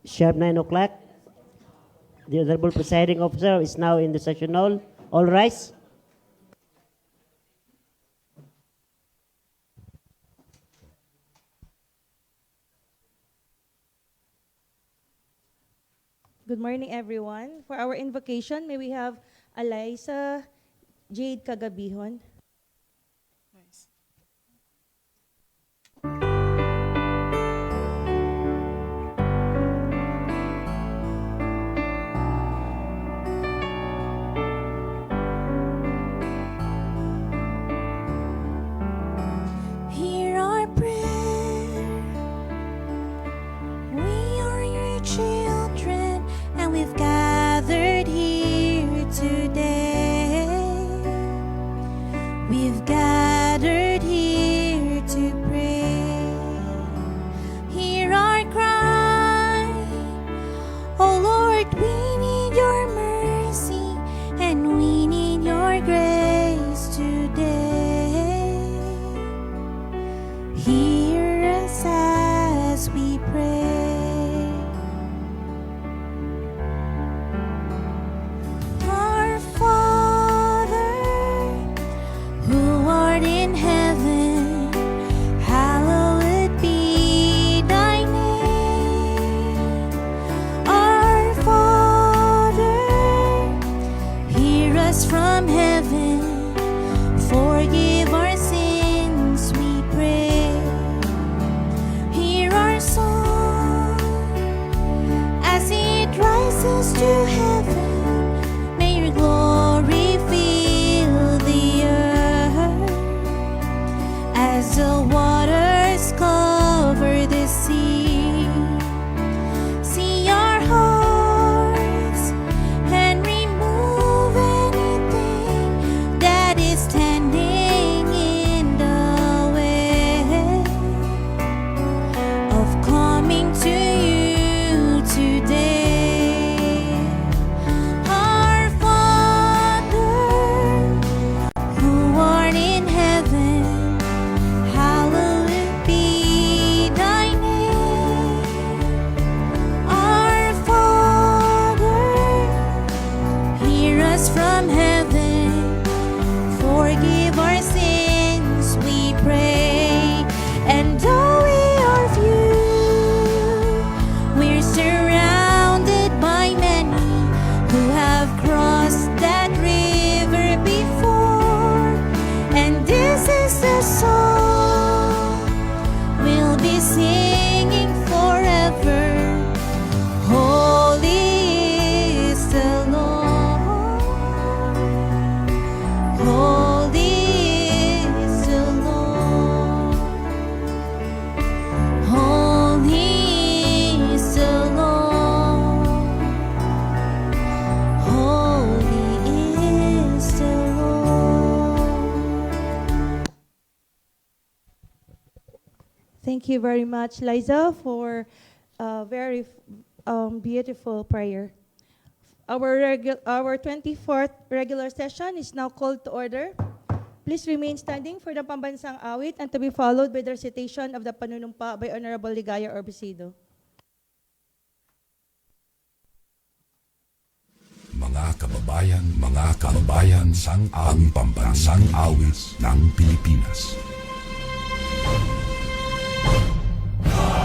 Sharp 9 o'clock. The Honorable Presiding Officer is now in the session hall. All rise. Good morning, everyone. For our invocation, may we have Eliza Jade Cagabihon. Hear our prayer. We are your children, and we've gathered here today. We've gathered here to pray. Hear our cry. Oh Lord, we need your mercy, and we need your grace today. Hear us as we pray. Our Father, who art in heaven, hallowed be thy name. Our Father, hear us from heaven, forgive our sins, we pray. Hear our song as it rises to heaven. May your glory fill the earth as the waters cover the sea. See our hearts and remove anything that is standing in the way of coming to you today. Our Father, who art in heaven, hallowed be thy name. Our Father, hear us from heaven, forgive our sins, we pray. And though we are few, we're surrounded by many who have crossed that river before. And this is the song we'll be singing forever. Holy is the Lord. Holy is the Lord. Holy is the Lord. Holy is the Lord. Thank you very much, Liza, for a very beautiful prayer. Our 24th regular session is now called to order. Please remain standing for the pambansang awit and to be followed by the recitation of the panunumpa by Honorable Ligaya Orbisido. Mga kababayan, ang pambansang awit ng Pilipinas. Sa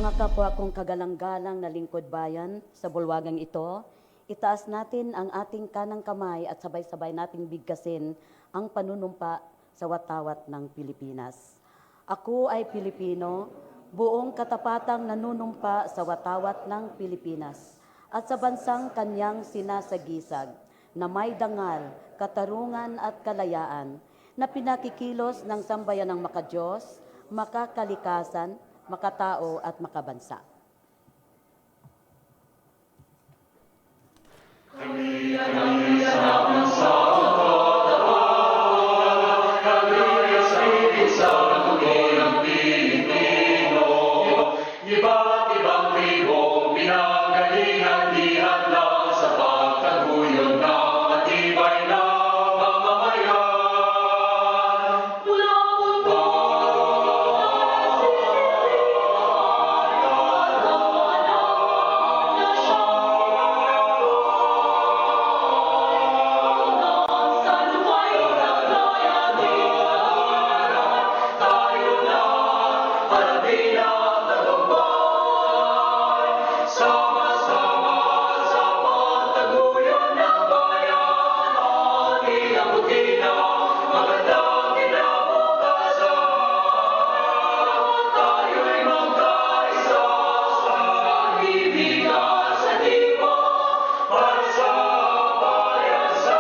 Mga kapwa kong kagalang-galang na lingkod bayan sa bulwagang ito, itaas natin ang ating kanang kamay at sabay-sabay nating bigkasin ang panunumpa sa watawat ng Pilipinas. Ako ay Pilipino, buong katapatang nanunumpa sa watawat ng Pilipinas at sa bansang kanyang sinasagisag na may dangal, katarungan at kalayaan na pinakikilos ng sambayan ng makadiyos, makakalikasan, makatao at makabansa. Iba't ibang tribong pinanggalingan di hadlang sa pagtaguyod ng matibay na mamamayan. Mula mundo sama-sama sa pagtaguyod ng bayan, ating abutin ang magandang kinabukasan. Tayo'y magkaisa sa pag-ibig at sa diwa para sa bayan sa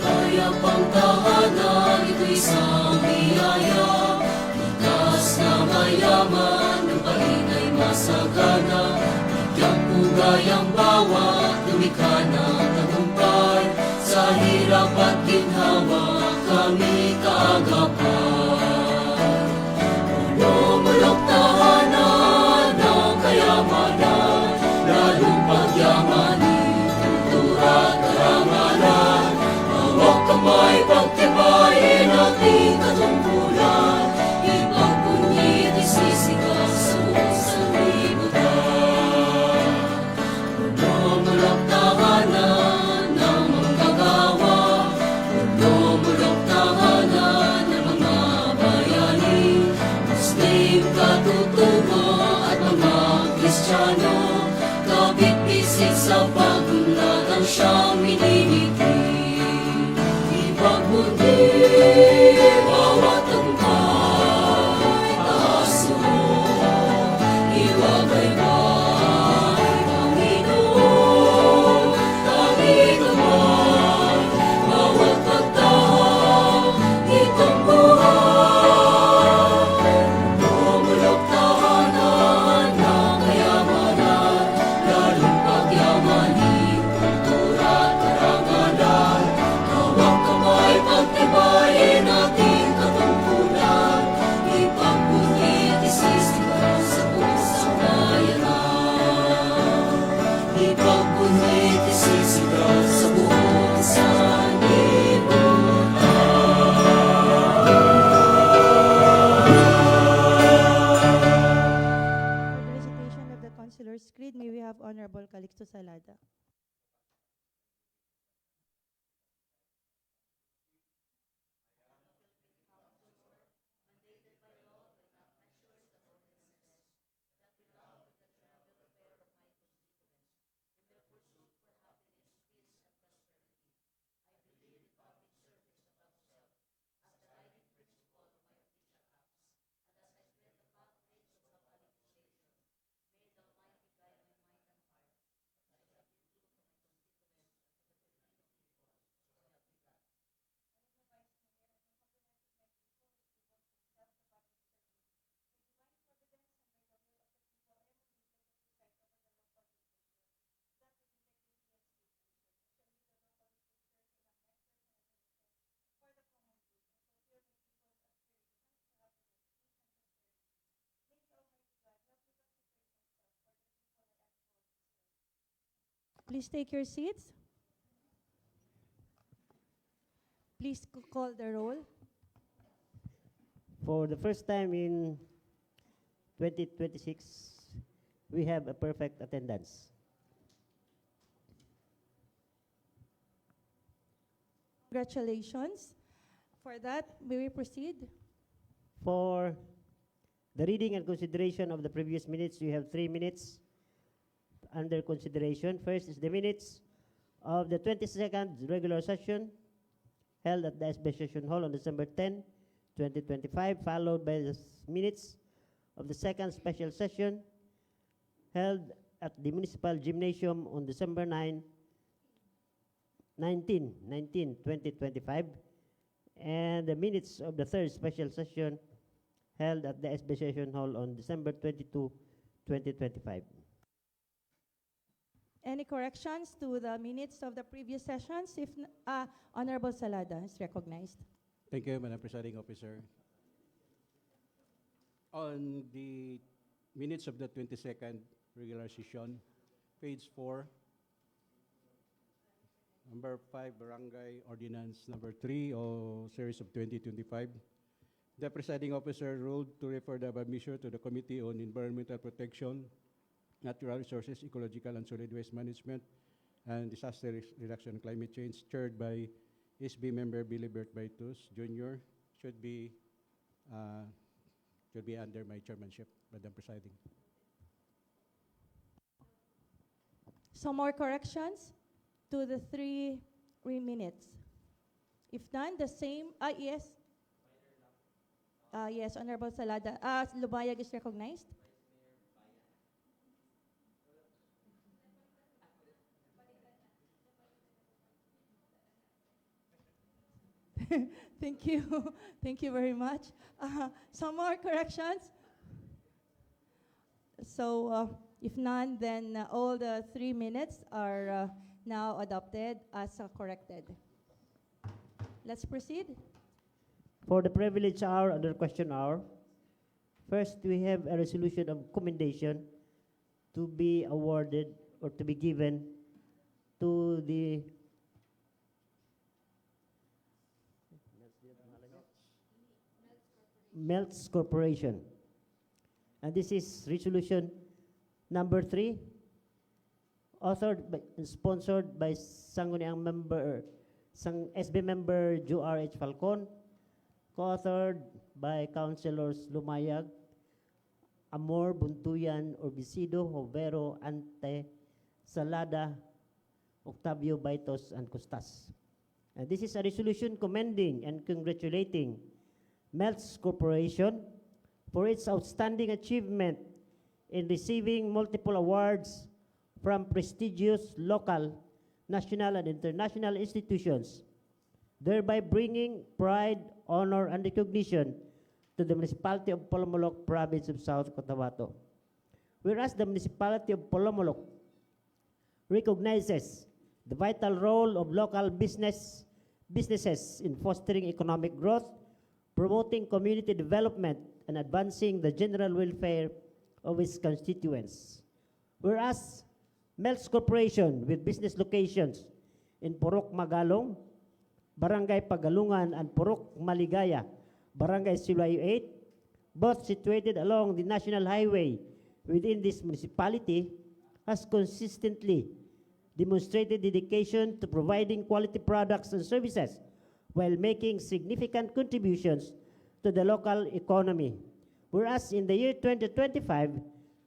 Payapang tahanan, ito'y isang biyaya. Likas na mayaman, lupain ay masagana. Bigyan pugay ang bawat lumikha ng tagumpay. Sa hirap at ginhawa, kami kaagapan. Lumulok tahanan ng kayamanan, lalong pagyamanin, kultura at karangalan. Hawak kamay, pagtibayin ating katungkulan, ipagpunyit isisigaw sa buong sanlibutan. Lumulok tahanan ng manggagawa, lumulok tahanan ng mga bayani, Muslim, katutubo at mga Kristiyano, kapit-bisig sa pag-unlad ang siyang miniliti. Ipagmundi bawat tagumpay, taas mo, iwagaybay, Panginoon, tanging kamay, bawat pagtahak, itong buhay. Lumulok tahanan ng kayamanan, lalong pagyamanin, kultura at karangalan. Hawak kamay, pagtibayin ating katungkulan, ipagpunyit isisigaw sa buong sambayanan. Ipagpunyit isisigaw sa buong For the recitation of the Consular's Creed, may we have Honorable Calixto Salada. Please take your seats. Please call the roll. For the first time in 2026, we have a perfect attendance. Congratulations. For that, may we proceed? For the reading and consideration of the previous minutes, you have 3 minutes under consideration. First is the minutes of the 22nd regular session held at the SB Session Hall on December 10, 2025, followed by the minutes of the second special session held at the Municipal Gymnasium on December 19, 2025, and the minutes of the third special session held at the SB Session Hall on December 22, 2025. Any corrections to the minutes of the previous sessions? If Honorable Salada is recognized. Thank you, Madam Presiding Officer. On the minutes of the 22nd regular session, page 4, number 5, Barangay Ordinance number 3, or series of 2025, the Presiding Officer ruled to refer the above measure to the Committee on Environmental Protection, Natural Resources, Ecological and Solid Waste Management, and Disaster Reduction and Climate Change, chaired by SB member Billy Bert Baitus Jr. should be under my chairmanship, Madam Presiding. Some more corrections to the 3 minutes. If none, the same. Yes. Yes, Honorable Salada. Lubayag is recognized. Thank you. Thank you very much. Some more corrections? So, if none, then all the 3 minutes are now adopted as corrected. Let's proceed. For the privilege hour under question hour, first we have a resolution of commendation to be awarded or to be given to the Melts Corporation. And this is resolution number 3, authored by, and sponsored by Sangguniang member, SB member Joe R.H. Falcon, co-authored by Councilors Lumayag, Amor, Buntuyan, Orbisido, Hovero, Ante, Salada, Octavio Baitos, and Costas. And this is a resolution commending and congratulating Melts Corporation for its outstanding achievement in receiving multiple awards from prestigious local, national, and international institutions, thereby bringing pride, honor, and recognition to the municipality of Polomolok, province of South Cotabato. Whereas the municipality of Polomolok recognizes the vital role of local businesses in fostering economic growth, promoting community development, and advancing the general welfare of its constituents. Whereas Melts Corporation, with business locations in Purok Magalong, Barangay Pagalungan, and Purok Maligaya, Barangay Silayo 8, both situated along the national highway within this municipality, has consistently demonstrated dedication to providing quality products and services while making significant contributions to the local economy. Whereas in the year 2025,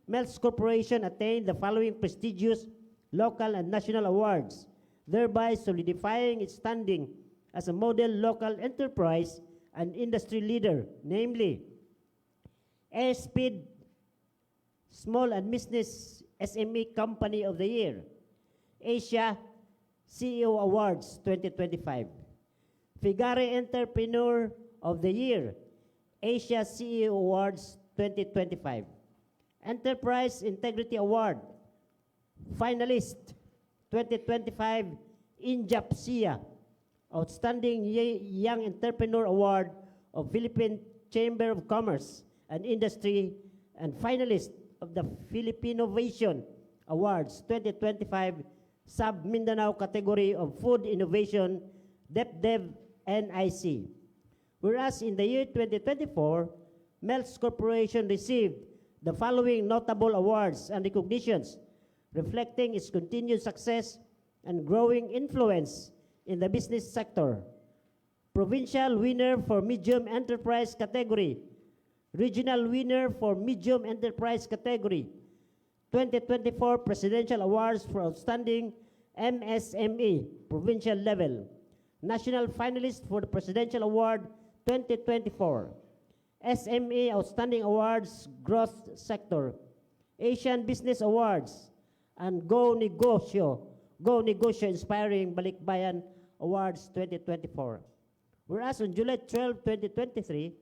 Melts Corporation attained the following prestigious local and national awards, thereby solidifying its standing as a model local enterprise and industry leader, namely Airspeed Small and Business SME Company of the Year, Asia CEO Awards 2025, Figare Entrepreneur of the Year, Asia CEO Awards 2025, Enterprise Integrity Award, Finalist 2025, INJAPSIA, Outstanding Young Entrepreneur Award of Philippine Chamber of Commerce and Industry, and finalist of the Filipino Vision Awards 2025 Sub-Mindanao category of Food Innovation, DepDev NIC. Whereas in the year 2024, Melts Corporation received the following notable awards and recognitions, reflecting its continued success and growing influence in the business sector. Provincial winner for Medium Enterprise category, Regional winner for Medium Enterprise category, 2024 Presidential Awards for Outstanding MSME, provincial level, National finalist for the Presidential Award 2024, SME Outstanding Awards Growth Sector, Asian Business Awards, and Go Negosyo Inspiring Balikbayan Awards 2024. Whereas on July 12, 2023,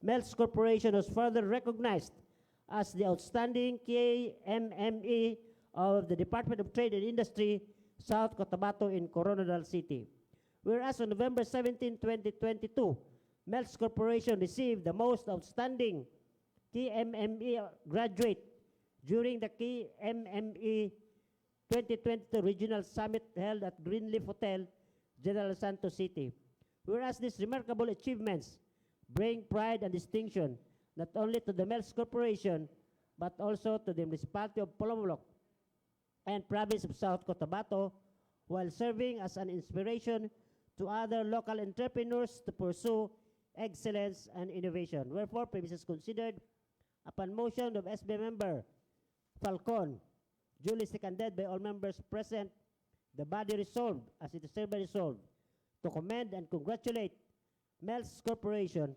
Melts Corporation was further recognized as the outstanding KMME of the Department of Trade and Industry, South Cotabato in Coronadal City. Whereas on November 17, 2022, Melts Corporation received the most outstanding KMME graduate during the KMME 2022 Regional Summit held at Greenleaf Hotel, General Santos City. Whereas these remarkable achievements bring pride and distinction not only to the Melts Corporation but also to the municipality of Polomolok and province of South Cotabato, while serving as an inspiration to other local entrepreneurs to pursue excellence and innovation. Wherefore, premises considered upon motion of SB member Falcon, duly seconded by all members present, the body resolved, as it is hereby resolved, to commend and congratulate Melts Corporation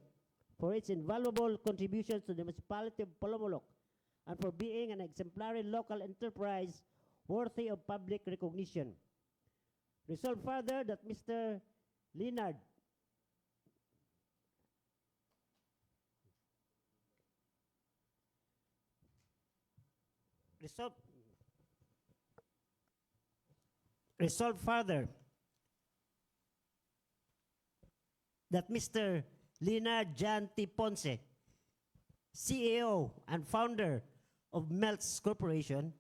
for its invaluable contributions to the municipality of Polomolok and for being an exemplary local enterprise worthy of public recognition. Resolved further that Mr. Leonard Resolved further that Mr. Leonard Jan T. Ponce, CEO and founder of Melts Corporation,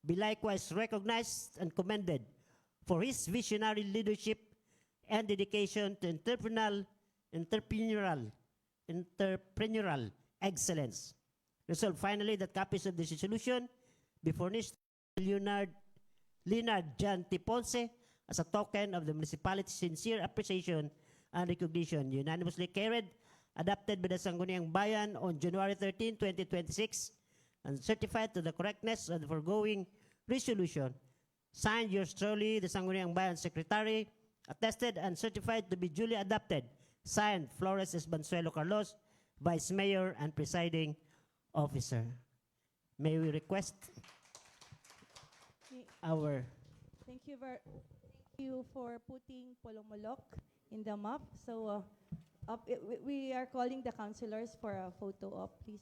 be likewise recognized and commended for his visionary leadership and dedication to entrepreneurial excellence. Resolved finally that copies of this resolution be furnished to Leonard Jan T. Ponce as a token of the municipality's sincere appreciation and recognition. Unanimously carried, adopted by the Sangguniang Bayan on January 13, 2026, and certified to the correctness of the foregoing resolution. Signed yours truly, the Sangguniang Bayan Secretary, attested and certified to be duly adopted. Signed, Flores S. Bansuelo Carlos, Vice Mayor and Presiding Officer. May we request our... Thank you for putting Polomolok in the map. So we are calling the councilors for a photo op, please.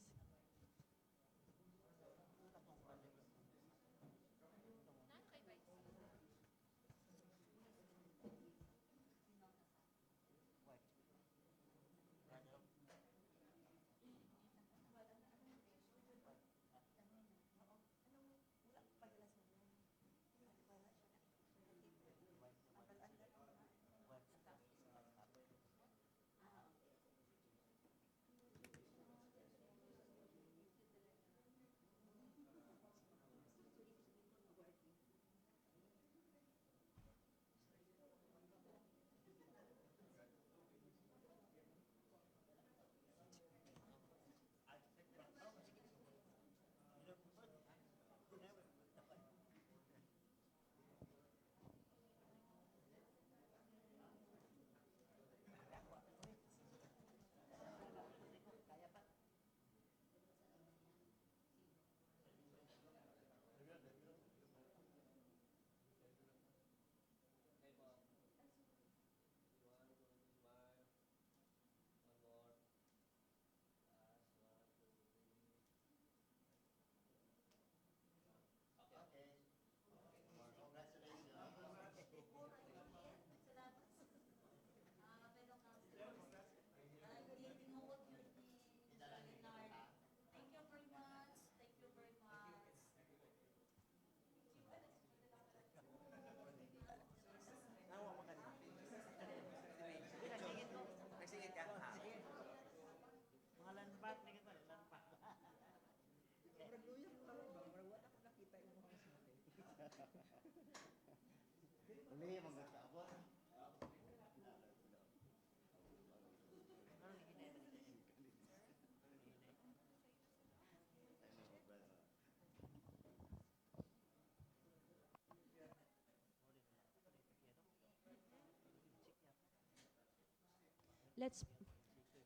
Let's,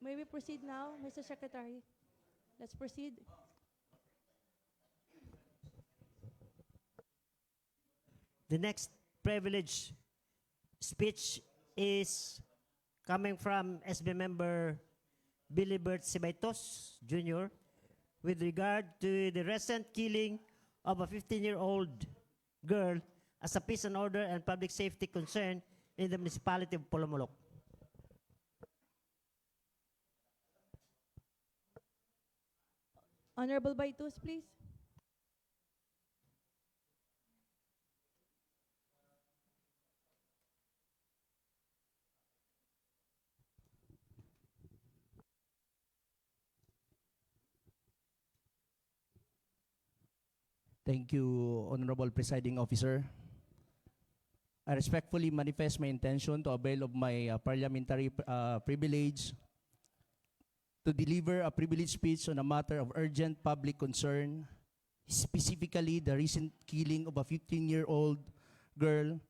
may we proceed now, Mr. Secretary? Let's proceed. The next privilege speech is coming from SB member Billy Bert Sibaitos Jr. with regard to the recent killing of a 15-year-old girl as a peace and order and public safety concern in the municipality of Polomolok. Honorable Baitus, please. Thank you, Honorable Presiding Officer. I respectfully manifest my intention to avail of my parliamentary privilege to deliver a privileged speech on a matter of urgent public concern, specifically the recent killing of a 15-year-old girl,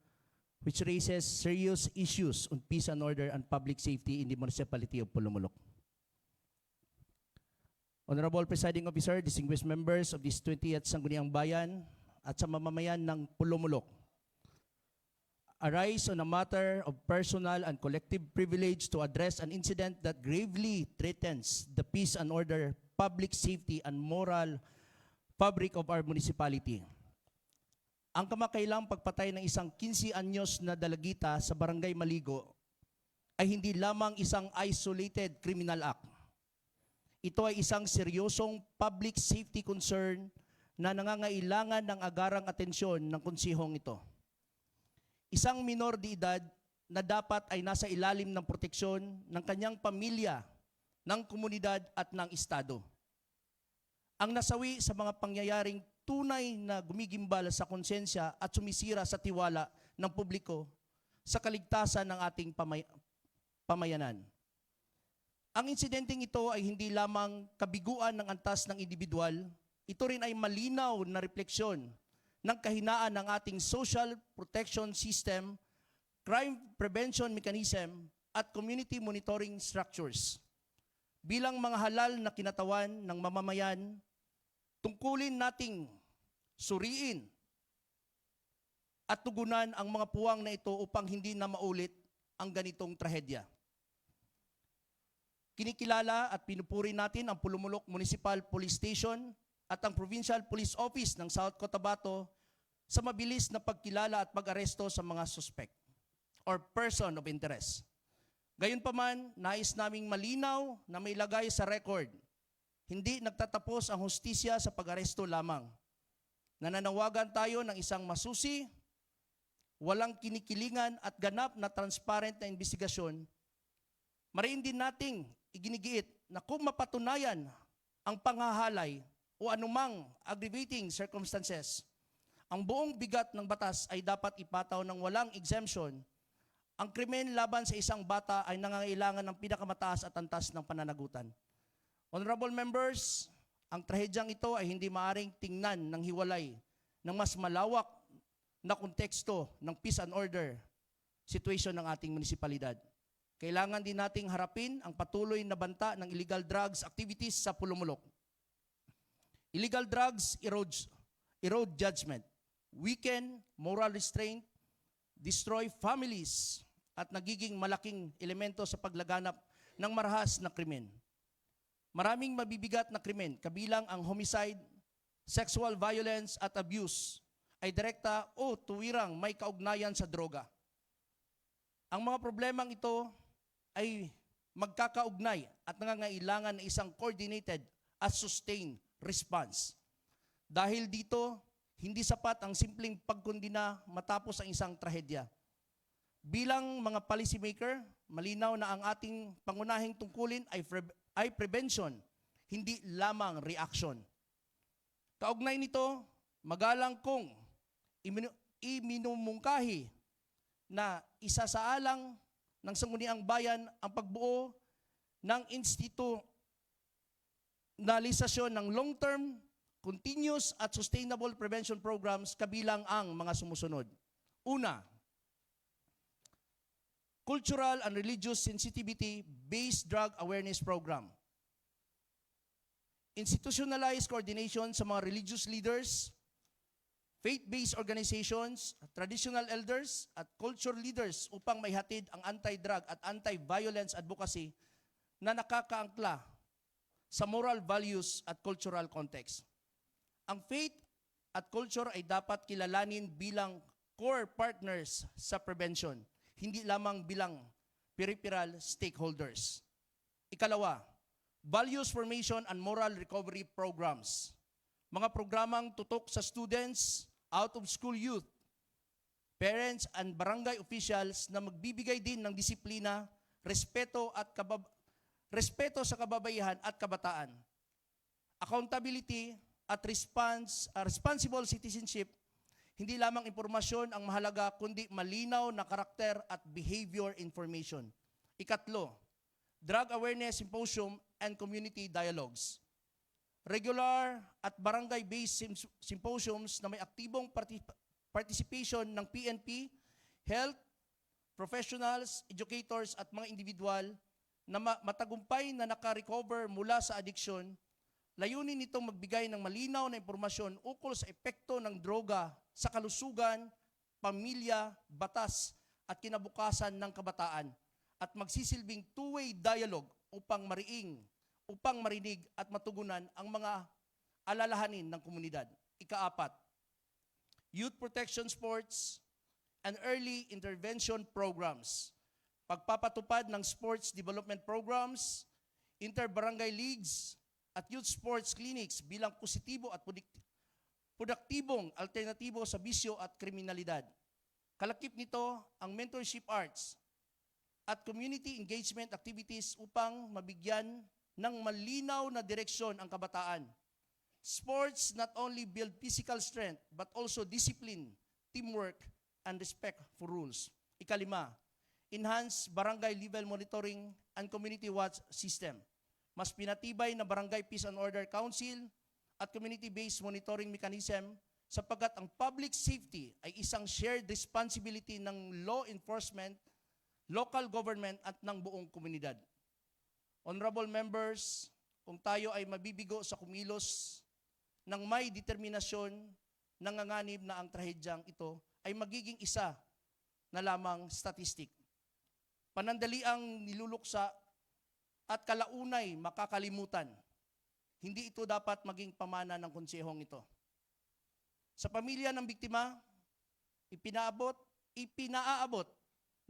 which raises serious issues on peace and order and public safety in the municipality of Polomolok. Honorable Presiding Officer, distinguished members of this 20th Sangguniang Bayan at sa mamamayan ng Polomolok, arise on a matter of personal and collective privilege to address an incident that gravely threatens the peace and order, public safety, and moral fabric of our municipality. Ang kamakailang pagpatay ng isang 15 anyos na dalagita sa Barangay Maligo ay hindi lamang isang isolated criminal act. Ito ay isang seryosong public safety concern na nangangailangan ng agarang atensyon ng konsehong ito. Isang minor de edad na dapat ay nasa ilalim ng proteksyon ng kanyang pamilya, ng komunidad at ng Estado. Ang nasawi sa mga pangyayaring tunay na gumigimbal sa konsensya at sumisira sa tiwala ng publiko sa kaligtasan ng ating pamayanan. Ang insidenteng ito ay hindi lamang kabiguan ng antas ng individual, ito rin ay malinaw na refleksyon ng kahinaan ng ating social protection system, crime prevention mechanism, at community monitoring structures. Bilang mga halal na kinatawan ng mamamayan, tungkulin nating suriin at tugunan ang mga puwang na ito upang hindi na maulit ang ganitong trahedya. Kinikilala at pinupuri natin ang Polomolok Municipal Police Station at ang Provincial Police Office ng South Cotabato sa mabilis na pagkilala at pag-aresto sa mga suspect or person of interest. Gayunpaman, nais naming malinaw na may lagay sa record, hindi nagtatapos ang hustisya sa pag-aresto lamang. Nananawagan tayo ng isang masusi, walang kinikilingan at ganap na transparent na investigasyon. Mariin din nating iginigiit na kung mapatunayan ang panghahalay o anumang aggravating circumstances, ang buong bigat ng batas ay dapat ipataw ng walang exemption. Ang krimen laban sa isang bata ay nangangailangan ng pinakamataas at antas ng pananagutan. Honorable members, ang trahedyang ito ay hindi maaring tingnan ng hiwalay ng mas malawak na konteksto ng peace and order situation ng ating munisipalidad. Kailangan din nating harapin ang patuloy na banta ng illegal drugs activities sa Polomolok. Illegal drugs erode judgment, weaken moral restraint, destroy families, at nagiging malaking elemento sa paglaganap ng marahas na krimen. Maraming mabibigat na krimen, kabilang ang homicide, sexual violence at abuse, ay direkta o tuwirang may kaugnayan sa droga. Ang mga problemang ito ay magkakaugnay at nangangailangan ng isang coordinated at sustained response. Dahil dito, hindi sapat ang simpleng pagkondina matapos ang isang trahedya. Bilang mga policymaker, malinaw na ang ating pangunahing tungkulin ay prevention, hindi lamang reaction. Kaugnay nito, magalang kong iminumungkahi na isasaalang ng Sangguniang Bayan ang pagbuo ng institutionalisasyon ng long-term, continuous at sustainable prevention programs kabilang ang mga sumusunod. Una, cultural and religious sensitivity-based drug awareness program. Institutionalized coordination sa mga religious leaders, faith-based organizations, traditional elders, at culture leaders upang maihatid ang anti-drug at anti-violence advocacy na nakakaangkla sa moral values at cultural context. Ang faith at culture ay dapat kilalanin bilang core partners sa prevention, hindi lamang bilang peripheral stakeholders. Ikalawa, values formation and moral recovery programs. Mga programang tutok sa students, out-of-school youth, parents, and barangay officials na magbibigay din ng disiplina, respeto sa kababaihan at kabataan. Accountability at responsible citizenship, hindi lamang impormasyon ang mahalaga, kundi malinaw na karakter at behavior information. Ikatlo, drug awareness symposium and community dialogues. Regular at barangay-based symposiums na may aktibong participation ng PNP, health, professionals, educators at mga individual na matagumpay na nakarecover mula sa addiction. Layunin nitong magbigay ng malinaw na impormasyon ukol sa epekto ng droga sa kalusugan, pamilya, batas at kinabukasan ng kabataan at magsisilbing two-way dialogue upang marinig at matugunan ang mga alalahanin ng komunidad. Ikaapat, youth protection sports and early intervention programs. Pagpapatupad ng sports development programs, inter-barangay leagues, at youth sports clinics bilang positibo at produktibong alternatibo sa bisyo at kriminalidad. Kalakip nito ang mentorship arts at community engagement activities upang mabigyan ng malinaw na direksyon ang kabataan. Sports not only build physical strength but also discipline, teamwork, and respect for rules. Ikalima, enhance barangay level monitoring and community watch system. Mas pinatibay na Barangay Peace and Order Council at community-based monitoring mechanism sapagkat ang public safety ay isang shared responsibility ng law enforcement, local government at ng buong komunidad. Honorable members, kung tayo ay mabibigo sa kumilos ng may determinasyon, nanganganib na ang trahedyang ito ay magiging isa na lamang statistic. Panandaliang niluluksa at kalaunay makakalimutan. Hindi ito dapat maging pamana ng konsehong ito. Sa pamilya ng biktima, ipinaaabot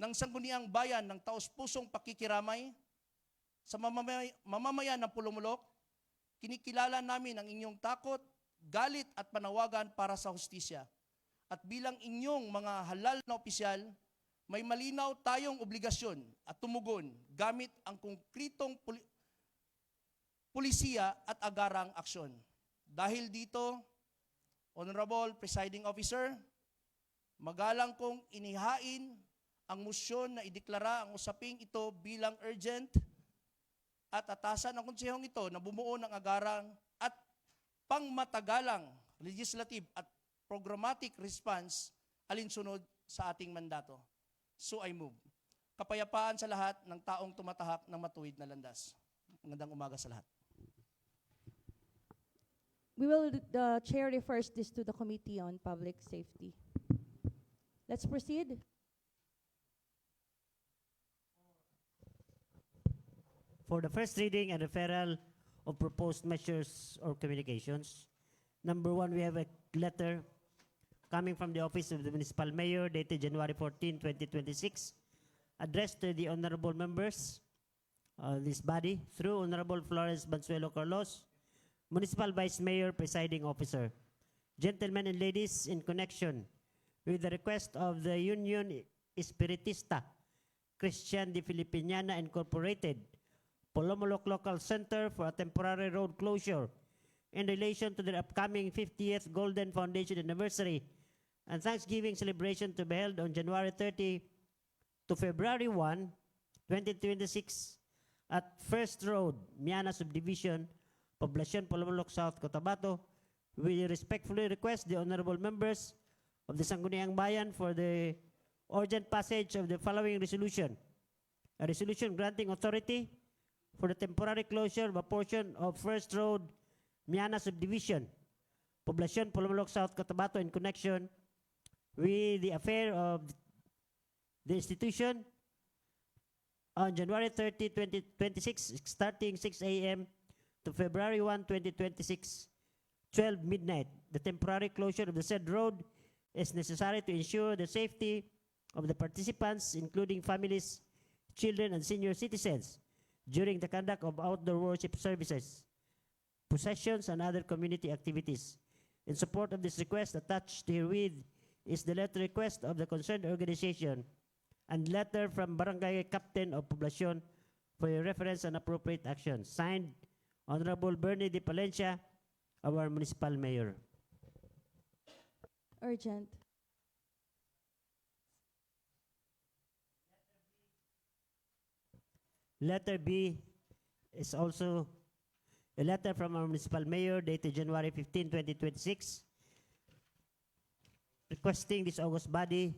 ng Sangguniang Bayan ng taos-pusong pakikiramay sa mamamayan ng Pulumulok. Kinikilala namin ang inyong takot, galit at panawagan para sa hustisya. At bilang inyong mga halal na opisyal, may malinaw tayong obligasyon at tumugon gamit ang konkretong pulisiya at agarang aksyon. Dahil dito, Honorable Presiding Officer, magalang kong inihain ang motion na ideklara ang usaping ito bilang urgent at atasan ang konsehong ito na bumuo ng agarang at pangmatagalang legislative at programmatic response alinsunod sa ating mandato. So I move. Kapayapaan sa lahat ng taong tumatahak ng matuwid na landas. Magandang umaga sa lahat. The chair refers this to the Committee on Public Safety. Let's proceed. For the first reading and referral of proposed measures or communications, number one, we have a letter coming from the Office of the Municipal Mayor dated January 14, 2026, addressed to the honorable members of this body through Honorable Florence Bansuelo Carlos, Municipal Vice Mayor, Presiding Officer. Gentlemen and ladies, in connection with the request of the Union Espiritista Christian de Filipiniana Incorporated, Pulumulok Local Center for a temporary road closure in relation to their upcoming 50th Golden Foundation anniversary and Thanksgiving celebration to be held on January 30 to February 1, 2026 at First Road, Miana Subdivision, Poblacion, Polomolok, South Cotabato. We respectfully request the honorable members of the Sangguniang Bayan for the urgent passage of the following resolution. A resolution granting authority for the temporary closure of a portion of First Road, Miana Subdivision, Poblacion, Polomolok, South Cotabato in connection with the affair of the institution on January 30, 2026, starting 6 a.m. to February 1, 2026, 12 midnight. The temporary closure of the said road is necessary to ensure the safety of the participants, including families, children, and senior citizens, during the conduct of outdoor worship services, processions, and other community activities. In support of this request, attached herewith is the letter request of the concerned organization and letter from Barangay Captain of Poblacion for your reference and appropriate action. Signed, Honorable Bernie de Palencia, our Municipal Mayor. Urgent. Letter B is also a letter from our Municipal Mayor dated January 15, 2026, requesting this August body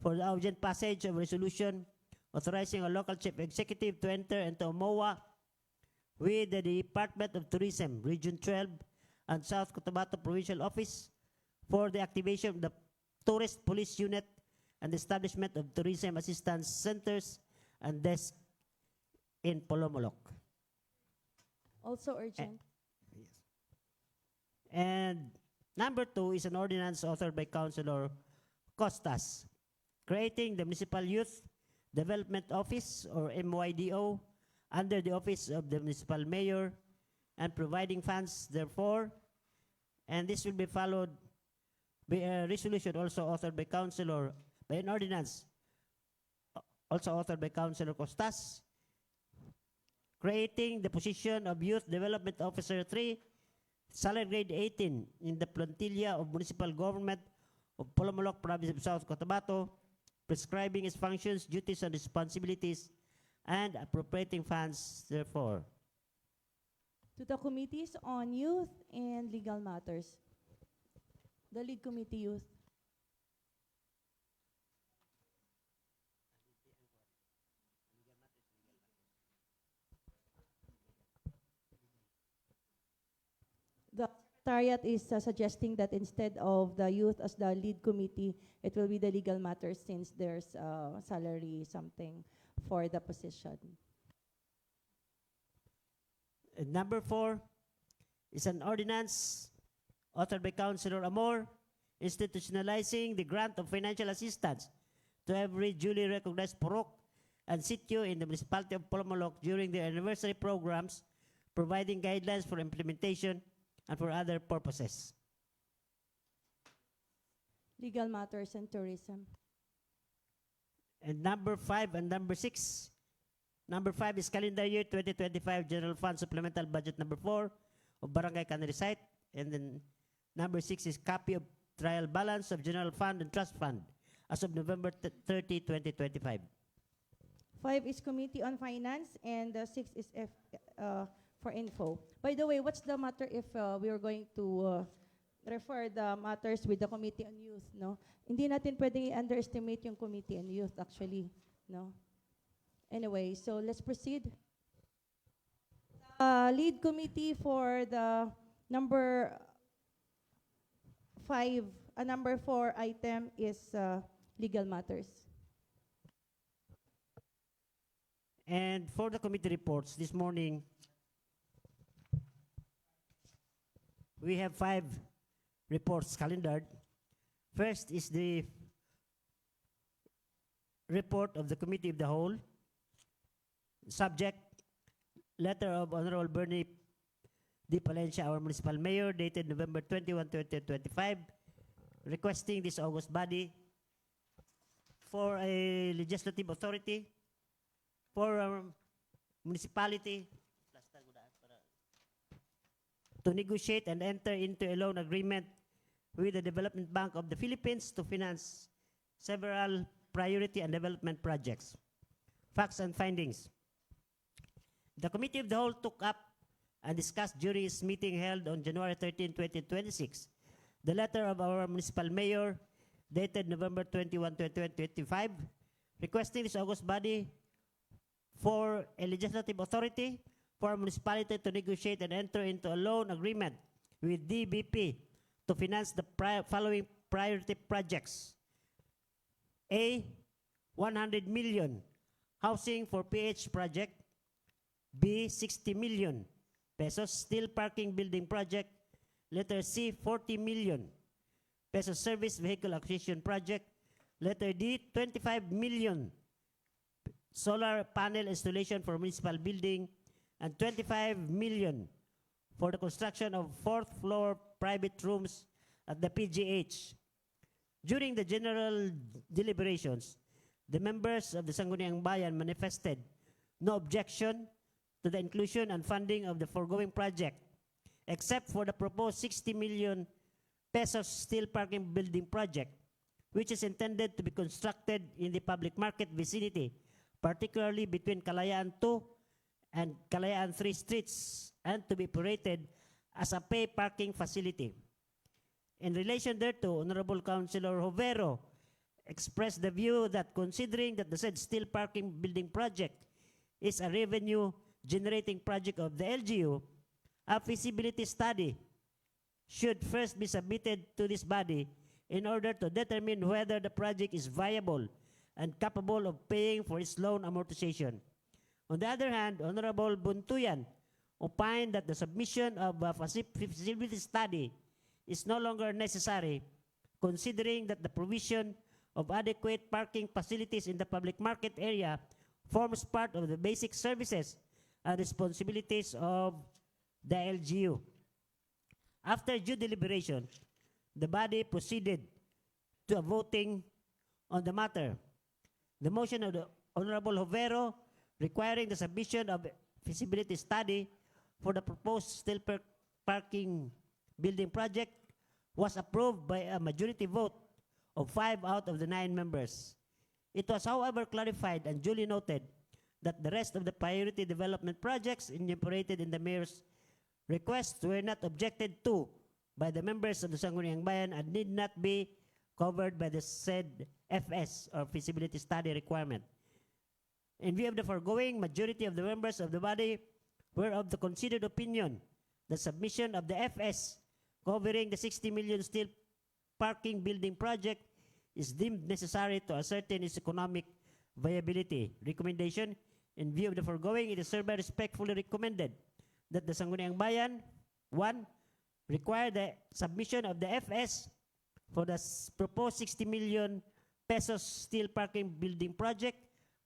for the urgent passage of resolution authorizing a local chief executive to enter into a MOA with the Department of Tourism, Region 12, and South Cotabato Provincial Office for the activation of the Tourist Police Unit and the establishment of tourism assistance centers and desks in Polomolok. Also urgent. And number 2 is an ordinance authored by Councilor Costas, creating the Municipal Youth Development Office, or MYDO, under the office of the Municipal Mayor and providing funds therefore. And this will be followed by a resolution also authored by an ordinance also authored by Councilor Costas, creating the position of Youth Development Officer 3, salary grade 18 in the plantilla of Municipal Government of Polomolok, Province of South Cotabato, prescribing its functions, duties, and responsibilities, and appropriating funds therefore. To the Committees on Youth and Legal Matters. The Lead Committee Youth. The Secretariat is suggesting that instead of the youth as the lead committee, it will be the legal matters since there's salary something for the position. And number 4 is an ordinance authored by Councilor Amor, institutionalizing the grant of financial assistance to every duly recognized Purok and sitio in the municipality of Polomolok during their anniversary programs, providing guidelines for implementation and for other purposes. Legal Matters and Tourism. And number 5 and number 6. Number 5 is calendar year 2025 General Fund Supplemental Budget number 4 of Barangay Canary Site. And then number 6 is copy of trial balance of General Fund and Trust Fund as of November 30, 2025. 5 is Committee on Finance, and 6 is for info. By the way, what's the matter if we are going to refer the matters with the Committee on Youth, no? Hindi natin pwedeng i-underestimate yung Committee on Youth, actually, no? Anyway, so let's proceed. Lead committee for the number 4 item is legal matters. And for the committee reports this morning, we have 5 reports calendared. First is the report of the Committee of the Whole. Subject, letter of Honorable Bernie de Palencia, our Municipal Mayor, dated November 21, 2025, requesting this August body for a legislative authority for our municipality to negotiate and enter into a loan agreement with the Development Bank of the Philippines to finance several priority and development projects. Facts and findings. The Committee of the Whole took up and discussed during its meeting held on January 13, 2026, the letter of our municipal mayor dated November 21, 2025, requesting this August body for a legislative authority for a municipality to negotiate and enter into a loan agreement with DBP to finance the following priority projects. A, 100 million housing for PH project. B, 60 million pesos steel parking building project. Letter C, 40 million pesos service vehicle acquisition project. Letter D, 25 million solar panel installation for municipal building, and 25 million for the construction of fourth floor private rooms at the PGH. During the general deliberations, the members of the Sangguniang Bayan manifested no objection to the inclusion and funding of the foregoing project, except for the proposed 60 million pesos steel parking building project, which is intended to be constructed in the public market vicinity, particularly between Kalayaan 2 and Kalayaan 3 streets, and to be operated as a pay parking facility. In relation thereto, Honorable Councilor Hovero expressed the view that considering that the said steel parking building project is a revenue-generating project of the LGU, a feasibility study should first be submitted to this body in order to determine whether the project is viable and capable of paying for its loan amortization. On the other hand, Honorable Buntuyan opined that the submission of a feasibility study is no longer necessary, considering that the provision of adequate parking facilities in the public market area forms part of the basic services and responsibilities of the LGU. After due deliberation, the body proceeded to a voting on the matter. The motion of the Honorable Hovero requiring the submission of a feasibility study for the proposed steel parking building project was approved by a majority vote of 5 out of the 9 members. It was, however, clarified and duly noted that the rest of the priority development projects enumerated in the mayor's requests were not objected to by the members of the Sangguniang Bayan and need not be covered by the said FS or feasibility study requirement. In view of the foregoing, majority of the members of the body were of the considered opinion the submission of the FS covering the 60 million steel parking building project is deemed necessary to ascertain its economic viability. Recommendation: in view of the foregoing, it is hereby respectfully recommended that the Sangguniang Bayan 1. Require the submission of the FS for the proposed 60 million pesos steel parking building project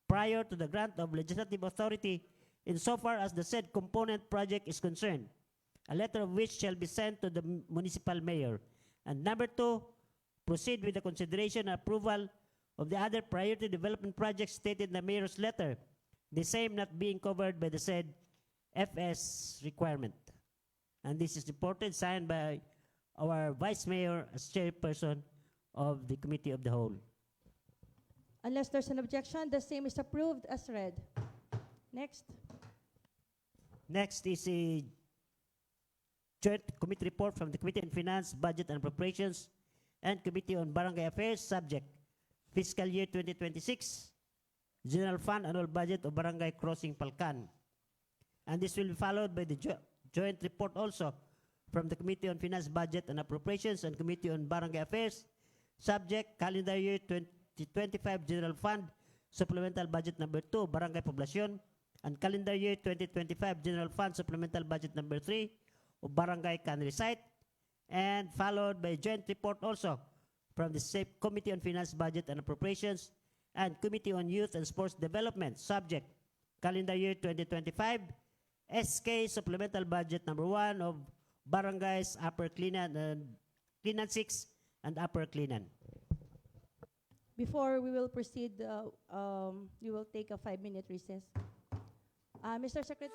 prior to the grant of legislative authority insofar as the said component project is concerned, a letter of which shall be sent to the municipal mayor. And number 2, proceed with the consideration and approval of the other priority development projects stated in the mayor's letter, the same not being covered by the said FS requirement. And this is reported, signed by our Vice Mayor as chairperson of the Committee of the Whole. Unless there's an objection, the same is approved as read. Next. Next is a joint committee report from the Committee on Finance, Budget and Appropriations and Committee on Barangay Affairs, subject Fiscal Year 2026, General Fund Annual Budget of Barangay Crossing Palcan. And this will be followed by the joint report also from the Committee on Finance, Budget and Appropriations and Committee on Barangay Affairs, subject Calendar Year 2025 General Fund Supplemental Budget Number 2, Barangay Poblacion, and Calendar Year 2025 General Fund Supplemental Budget Number 3 of Barangay Canry Site, and followed by a joint report also from the same Committee on Finance, Budget and Appropriations and Committee on Youth and Sports Development, subject Calendar Year 2025 SK Supplemental Budget Number 1 of Barangays Upper Cleanan and Cleanan 6 and Upper Cleanan. Before we will proceed, we will take a 5-minute recess. Mr. Secretary.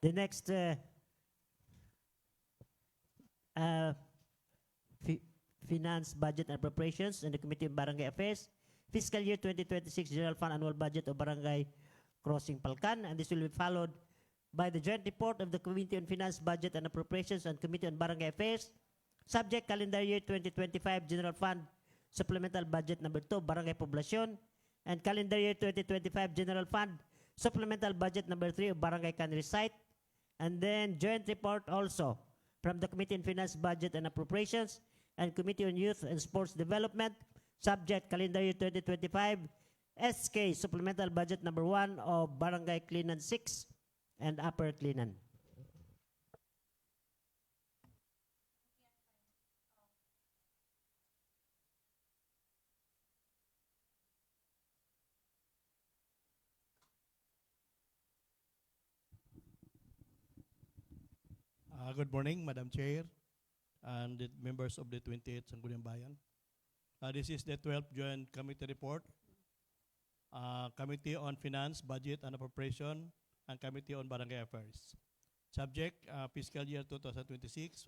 The next uh, Finance, Budget, and Appropriations and the Committee on Barangay Affairs, Fiscal Year 2026 General Fund Annual Budget of Barangay Crossing Palcan, and this will be followed by the joint report of the Committee on Finance, Budget, and Appropriations and Committee on Barangay Affairs, subject calendar year 2025 General Fund Supplemental Budget number 2, Barangay Poblacion, and calendar year 2025 General Fund Supplemental Budget number 3 of Barangay Canry Site, and then joint report also from the Committee on Finance, Budget, and Appropriations and Committee on Youth and Sports Development, subject calendar year 2025 SK Supplemental Budget number 1 of Barangay Cleanan 6 and Upper Cleanan. Good morning, Madam Chair and the members of the 28th Sangguniang Bayan. This is the 12th Joint Committee Report, Committee on Finance, Budget and Appropriation, and Committee on Barangay Affairs. Subject, Fiscal Year 2026,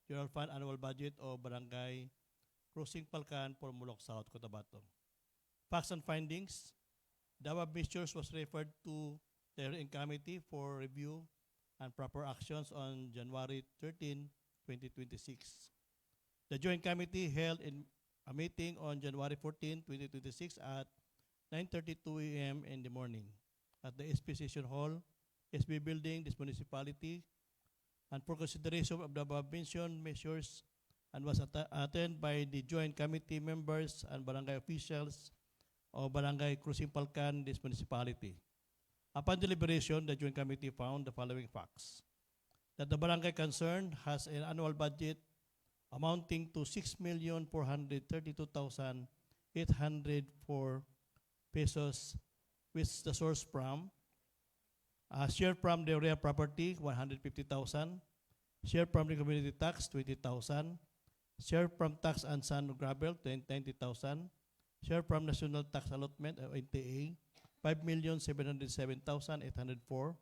General Fund Annual Budget of Barangay Crossing Palcan, Pormulok South, Cotabato. Facts and findings. The above measures was referred to the hearing committee for review and proper actions on January 13, 2026. The Joint Committee held in a meeting on January 14, 2026 at 9:32 a.m. in the morning at the SB Session Hall, SB Building, this municipality, and for consideration of the above-mentioned measures, and was attended by the Joint Committee members and barangay officials of Barangay Crossing Palcan, this municipality. Upon deliberation, the Joint Committee found the following facts: that the barangay concerned has an annual budget amounting to 6,432,804 pesos, which the source from share from the real property 150,000, share from the community tax 20,000, share from tax and sand gravel 90,000, share from national tax allotment NTA 5,707,804,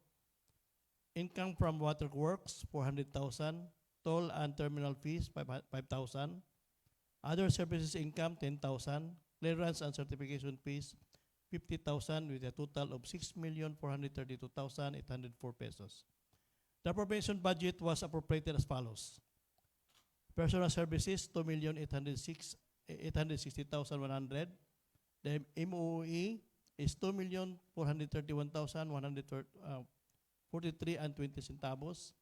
income from waterworks 400,000, toll and terminal fees 5,000, other services income 10,000, clearance and certification fees 50,000, with a total of 6,432,804 pesos. The appropriation budget was appropriated as follows: personal services 2,860,100. The MOE is 2,431,143 and 20 centavos.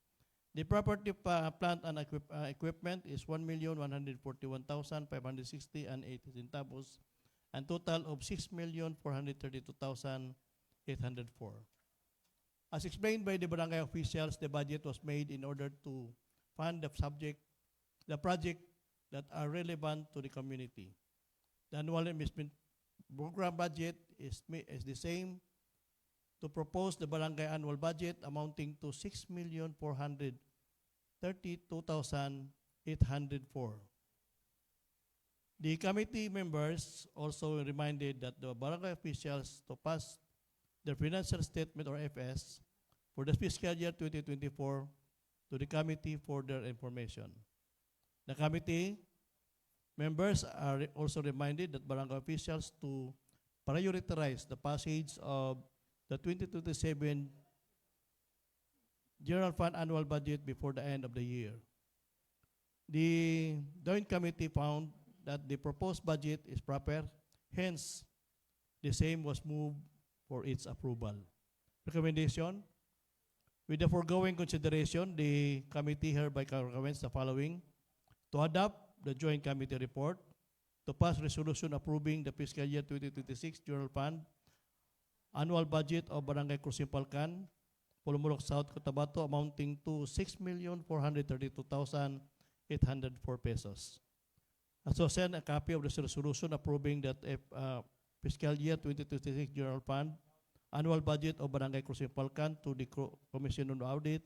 The property, plant and equipment is 1,141,560 and 80 centavos, and total of 6,432,804. As explained by the barangay officials, the budget was made in order to fund the project that are relevant to the community. The annual investment program budget is the same to propose the barangay annual budget amounting to 6,432,804. The committee members also reminded that the barangay officials to pass their financial statement or FS for the fiscal year 2024 to the committee for their information. The committee members are also reminded that barangay officials to prioritize the passage of the 2027 General Fund Annual Budget before the end of the year. The Joint Committee found that the proposed budget is proper, hence the same was moved for its approval. Recommendation: with the foregoing consideration, the committee hereby recommends the following: to adopt the Joint Committee report, to pass resolution approving the fiscal year 2026 General Fund Annual Budget of Barangay Crossing Palcan, Pormulok South, Cotabato, amounting to 6,432,804 pesos. Also send a copy of the resolution approving that fiscal year 2026 General Fund Annual Budget of Barangay Crossing Palcan to the Commission on Audit,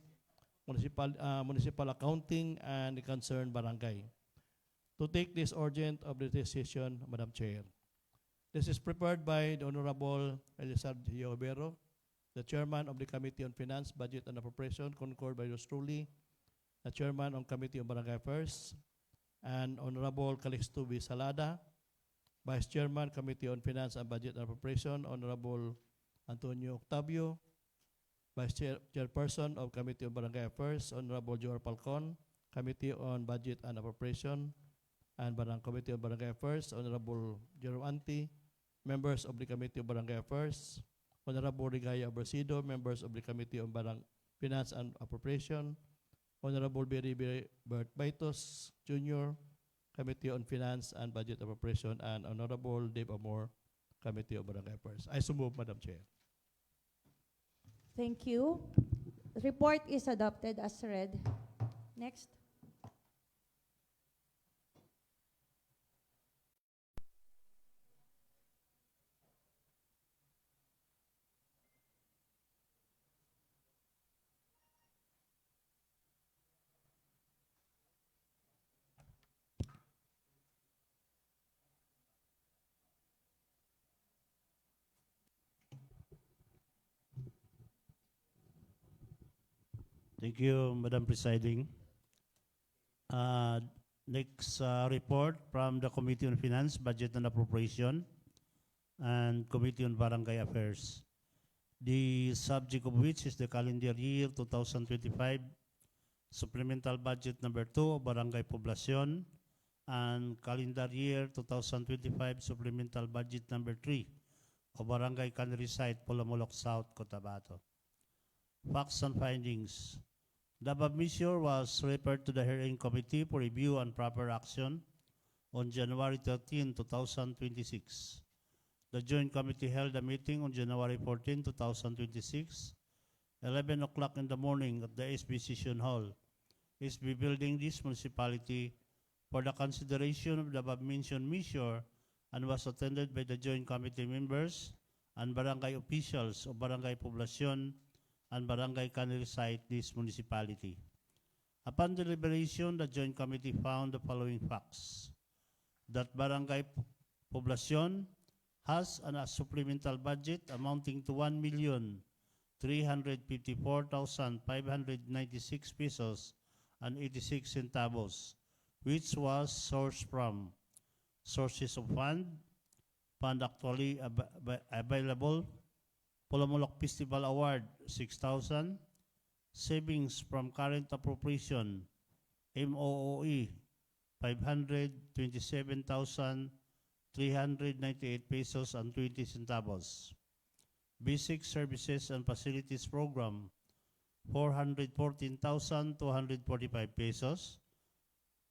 Municipal Accounting, and the concerned barangay. To take this urgent of the decision, Madam Chair. This is prepared by the Honorable Elisard Giovero, The chairman of the Committee on Finance, Budget and Appropriation, concurred by yours truly, the chairman of Committee on Barangay Affairs, and Honorable Calixto V. Salada, Vice Chairman, Committee on Finance and Budget and Appropriation, Honorable Antonio Octavio, Chairperson of Committee on Barangay Affairs, Honorable Joel Falcon, Committee on Budget and Appropriation, and Committee on Barangay Affairs, Honorable Jerome Anti, members of the Committee on Barangay Affairs, Honorable Rigaya Abrasido, members of the Committee on Finance and Appropriation, Honorable Berry Bert Baitos Jr., Committee on Finance and Budget Appropriation, and Honorable Dave Amor, Committee on Barangay Affairs. I so move, Madam Chair. Thank you. The report is adopted as read. Next. Thank you, Madam Presiding. Next report from the Committee on Finance, Budget and Appropriation, and Committee on Barangay Affairs. The subject of which is the calendar year 2025 Supplemental Budget number 2, Barangay Poblacion, and calendar year 2025 Supplemental Budget number 3, of Barangay Cannery Site, Polomolok South, Cotabato. Facts and findings. The above measure was referred to the hearing committee for review and proper action on January 13, 2026. The joint committee held a meeting on January 14, 2026, 11 o'clock in the morning at the SB Session Hall, SB Building, this municipality, for the consideration of the above-mentioned measure, and was attended by the joint committee members and barangay officials of Barangay Poblacion and Barangay Cannery Site, this municipality. Upon deliberation, the joint committee found the following facts: that Barangay Poblacion has a supplemental budget amounting to 1,354,596 pesos and 86 centavos, which was sourced from sources of fund actually available, Polomolok Festival Award, 6,000, savings from current appropriation, MOOE, 527,398 pesos and 20 centavos. Basic Services and Facilities Program, 414,245 pesos.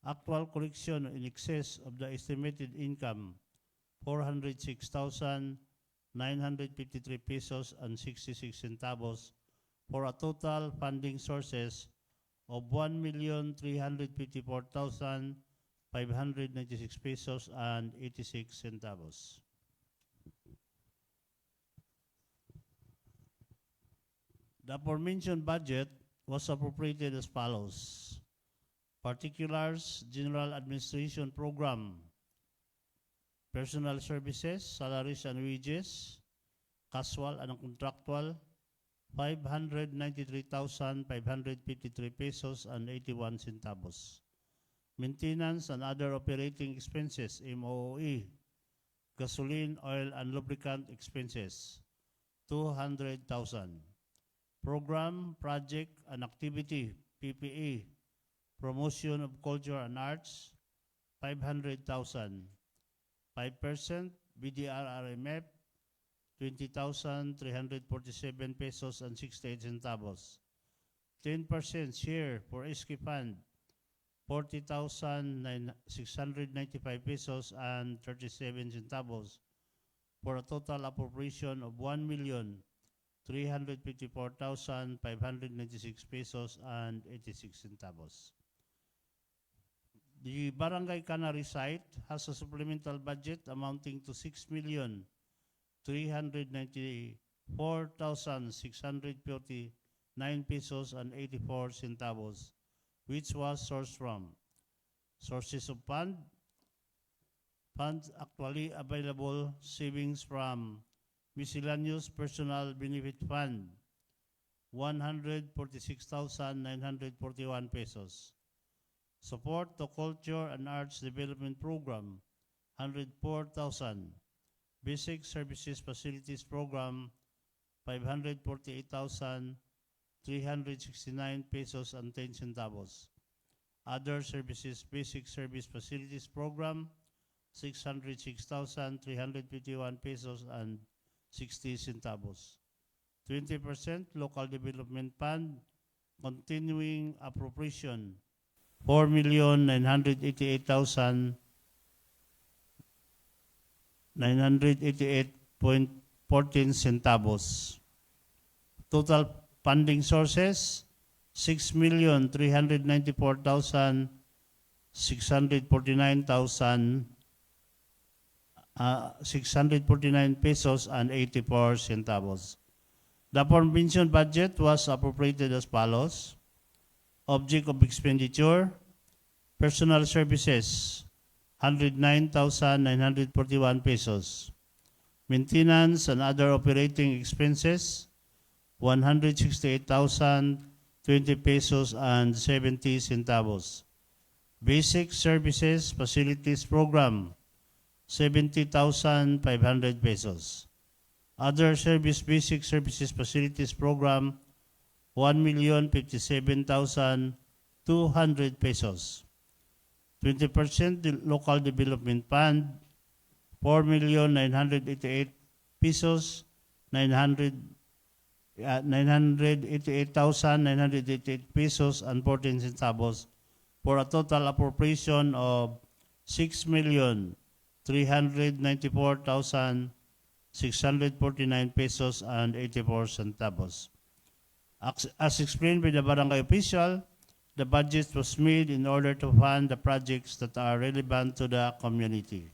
Actual collection in excess of the estimated income, 406,953 pesos and 66 centavos, for a total funding sources of 1,354,596 pesos and 86 centavos. The aforementioned budget was appropriated as follows: particulars, General Administration Program, Personal Services, Salaries and Wages, Casual and Contractual, 593,553 pesos and 81 centavos. Maintenance and other operating expenses, MOE, gasoline, oil, and lubricant expenses, 200,000. Program, Project, and Activity, PPE, Promotion of Culture and Arts, 500,000. 5%, BDRRMF, 20,347 pesos and 68 centavos. 10% share for SK Fund, 40,695 pesos and 37 centavos, for a total appropriation of 1,354,596 pesos and 86 centavos. The Barangay Cannery Site has a supplemental budget amounting to 6,394,649 pesos and 84 centavos, which was sourced from sources of funds actually available, savings from Miscellaneous Personal Benefit Fund, 146,941 pesos. Support to Culture and Arts Development Program, 104,000. Basic Services Facilities Program, 548,369 pesos and 10 centavos. Other Services Basic Service Facilities Program, 606,351 pesos and 60 centavos. 20% Local Development Fund, continuing appropriation, 4,988,988.14 centavos. Total funding sources, 6,394,649 pesos and 84 centavos. The aforementioned budget was appropriated as follows. Object of expenditure, personal services, 109,941 pesos. Maintenance and other operating expenses, 168,020 pesos and 70 centavos. Basic Services Facilities Program, 70,500 pesos. Other Basic Services Facilities Program, 1,057,200 pesos. 20% Local Development Fund, 4,988 pesos, 988,988 pesos and 14 centavos for a total appropriation of 6,394,649 pesos and 84 centavos. As explained by the barangay official, the budget was made in order to fund the projects that are relevant to the community.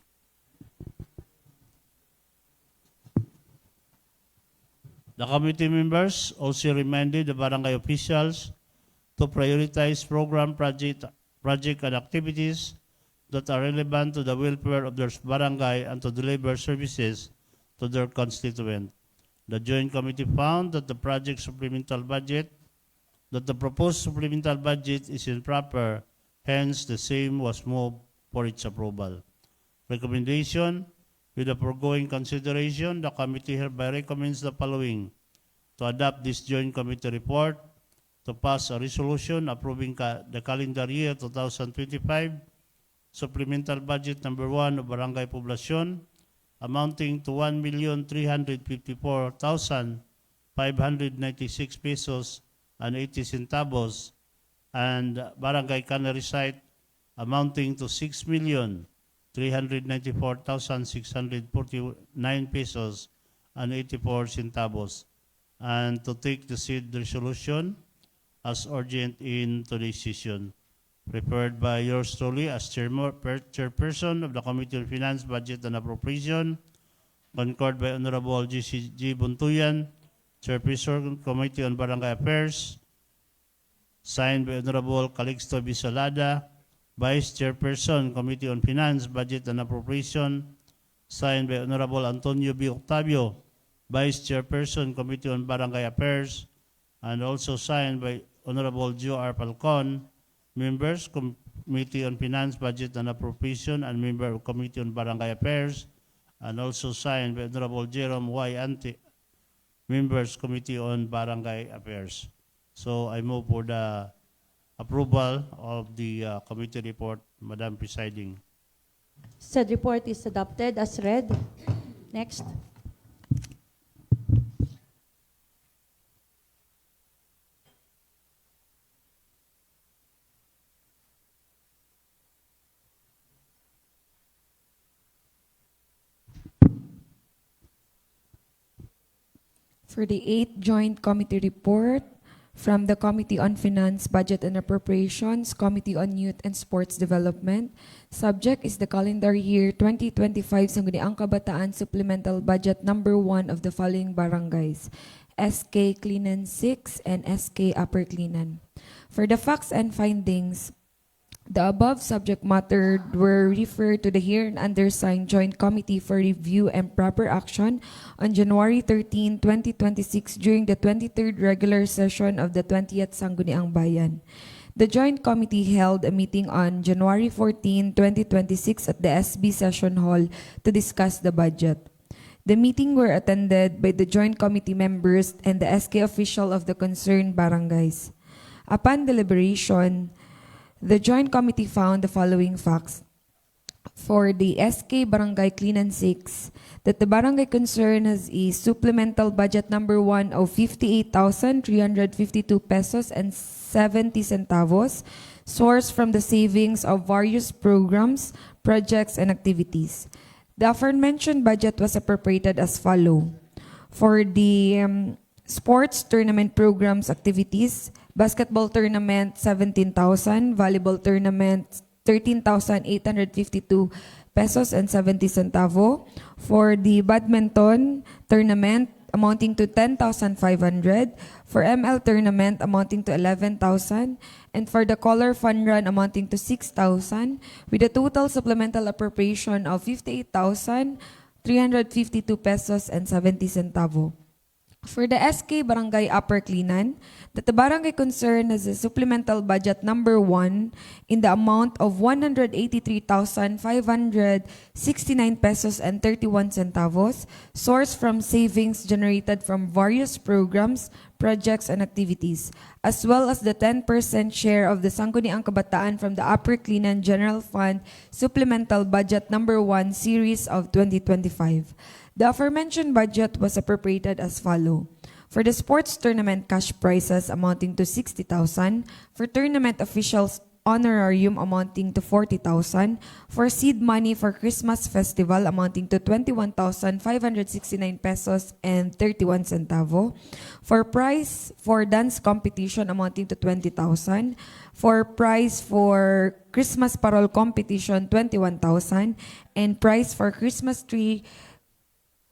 The committee members also reminded the barangay officials to prioritize program project and activities that are relevant to the welfare of their barangay and to deliver services to their constituent. The Joint Committee found that the proposed supplemental budget is improper, hence the same was moved for its approval. Recommendation: with the foregoing consideration, the committee hereby recommends the following: to adopt this Joint Committee report, to pass a resolution approving the calendar year 2025 supplemental budget number 1 of Barangay Poblacion amounting to 1,354,596 pesos and 80 centavos, and Barangay Cannery Site amounting to 6,394,649 pesos and 84 centavos, and to take the said resolution as urgent in today's session. Prepared by yours truly as chairperson of the Committee on Finance, Budget and Appropriation, concurred by Honorable G. Buntuyan, Chairperson, Committee on Barangay Affairs, signed by Honorable Calixto Bisalada, Vice Chairperson, Committee on Finance, Budget and Appropriation, signed by Honorable Antonio B. Octavio, Vice Chairperson, Committee on Barangay Affairs, and also signed by Honorable Gio R. Falcon, members, Committee on Finance, Budget and Appropriation, and member of Committee on Barangay Affairs, and also signed by Honorable Jerome Y. Ante, members, Committee on Barangay Affairs. So I move for the approval of the committee report, Madam Presiding. Said report is adopted as read. Next. For the 8th Joint Committee Report from the Committee on Finance, Budget and Appropriations, Committee on Youth and Sports Development, subject is the calendar year 2025 Sangguniang Kabataan Supplemental Budget number 1 of the following barangays: SK Cleanan 6 and SK Upper Cleanan. For the facts and findings The above subject matter were referred to the here and undersigned Joint Committee for Review and Proper Action on January 13, 2026 during the 23rd regular session of the 20th Sangguniang Bayan. The Joint Committee held a meeting on January 14, 2026 at the SB Session Hall to discuss the budget. The meeting were attended by the Joint Committee members and the SK official of the concerned barangays. Upon deliberation, the Joint Committee found the following facts. For the SK Barangay Cleanan 6, that the barangay concerned has a supplemental budget number 1 of 58,352 pesos and 70 centavos, sourced from the savings of various programs, projects, and activities. The aforementioned budget was appropriated as follow. For the sports tournament programs activities, basketball tournament 17,000, volleyball tournament 13,852 pesos and 70 centavo. For the badminton tournament amounting to 10,500, for ML tournament amounting to 11,000, and for the color fund run amounting to 6,000, with a total supplemental appropriation of 58,352 pesos and 70 centavo. For the SK Barangay Upper Cleanan, that the barangay concern has a supplemental budget number 1 in the amount of 183,569 pesos and 31 centavos, sourced from savings generated from various programs, projects, and activities, as well as the 10% share of the Sangguniang Kabataan from the Upper Cleanan General Fund Supplemental Budget number 1 Series of 2025. The aforementioned budget was appropriated as follow. For the sports tournament cash prizes amounting to 60,000, for tournament officials honorarium amounting to 40,000, for seed money for Christmas festival amounting to 21,569 pesos and 31 centavo, for prize for dance competition amounting to 20,000, for prize for Christmas parol competition 21,000, and prize for Christmas tree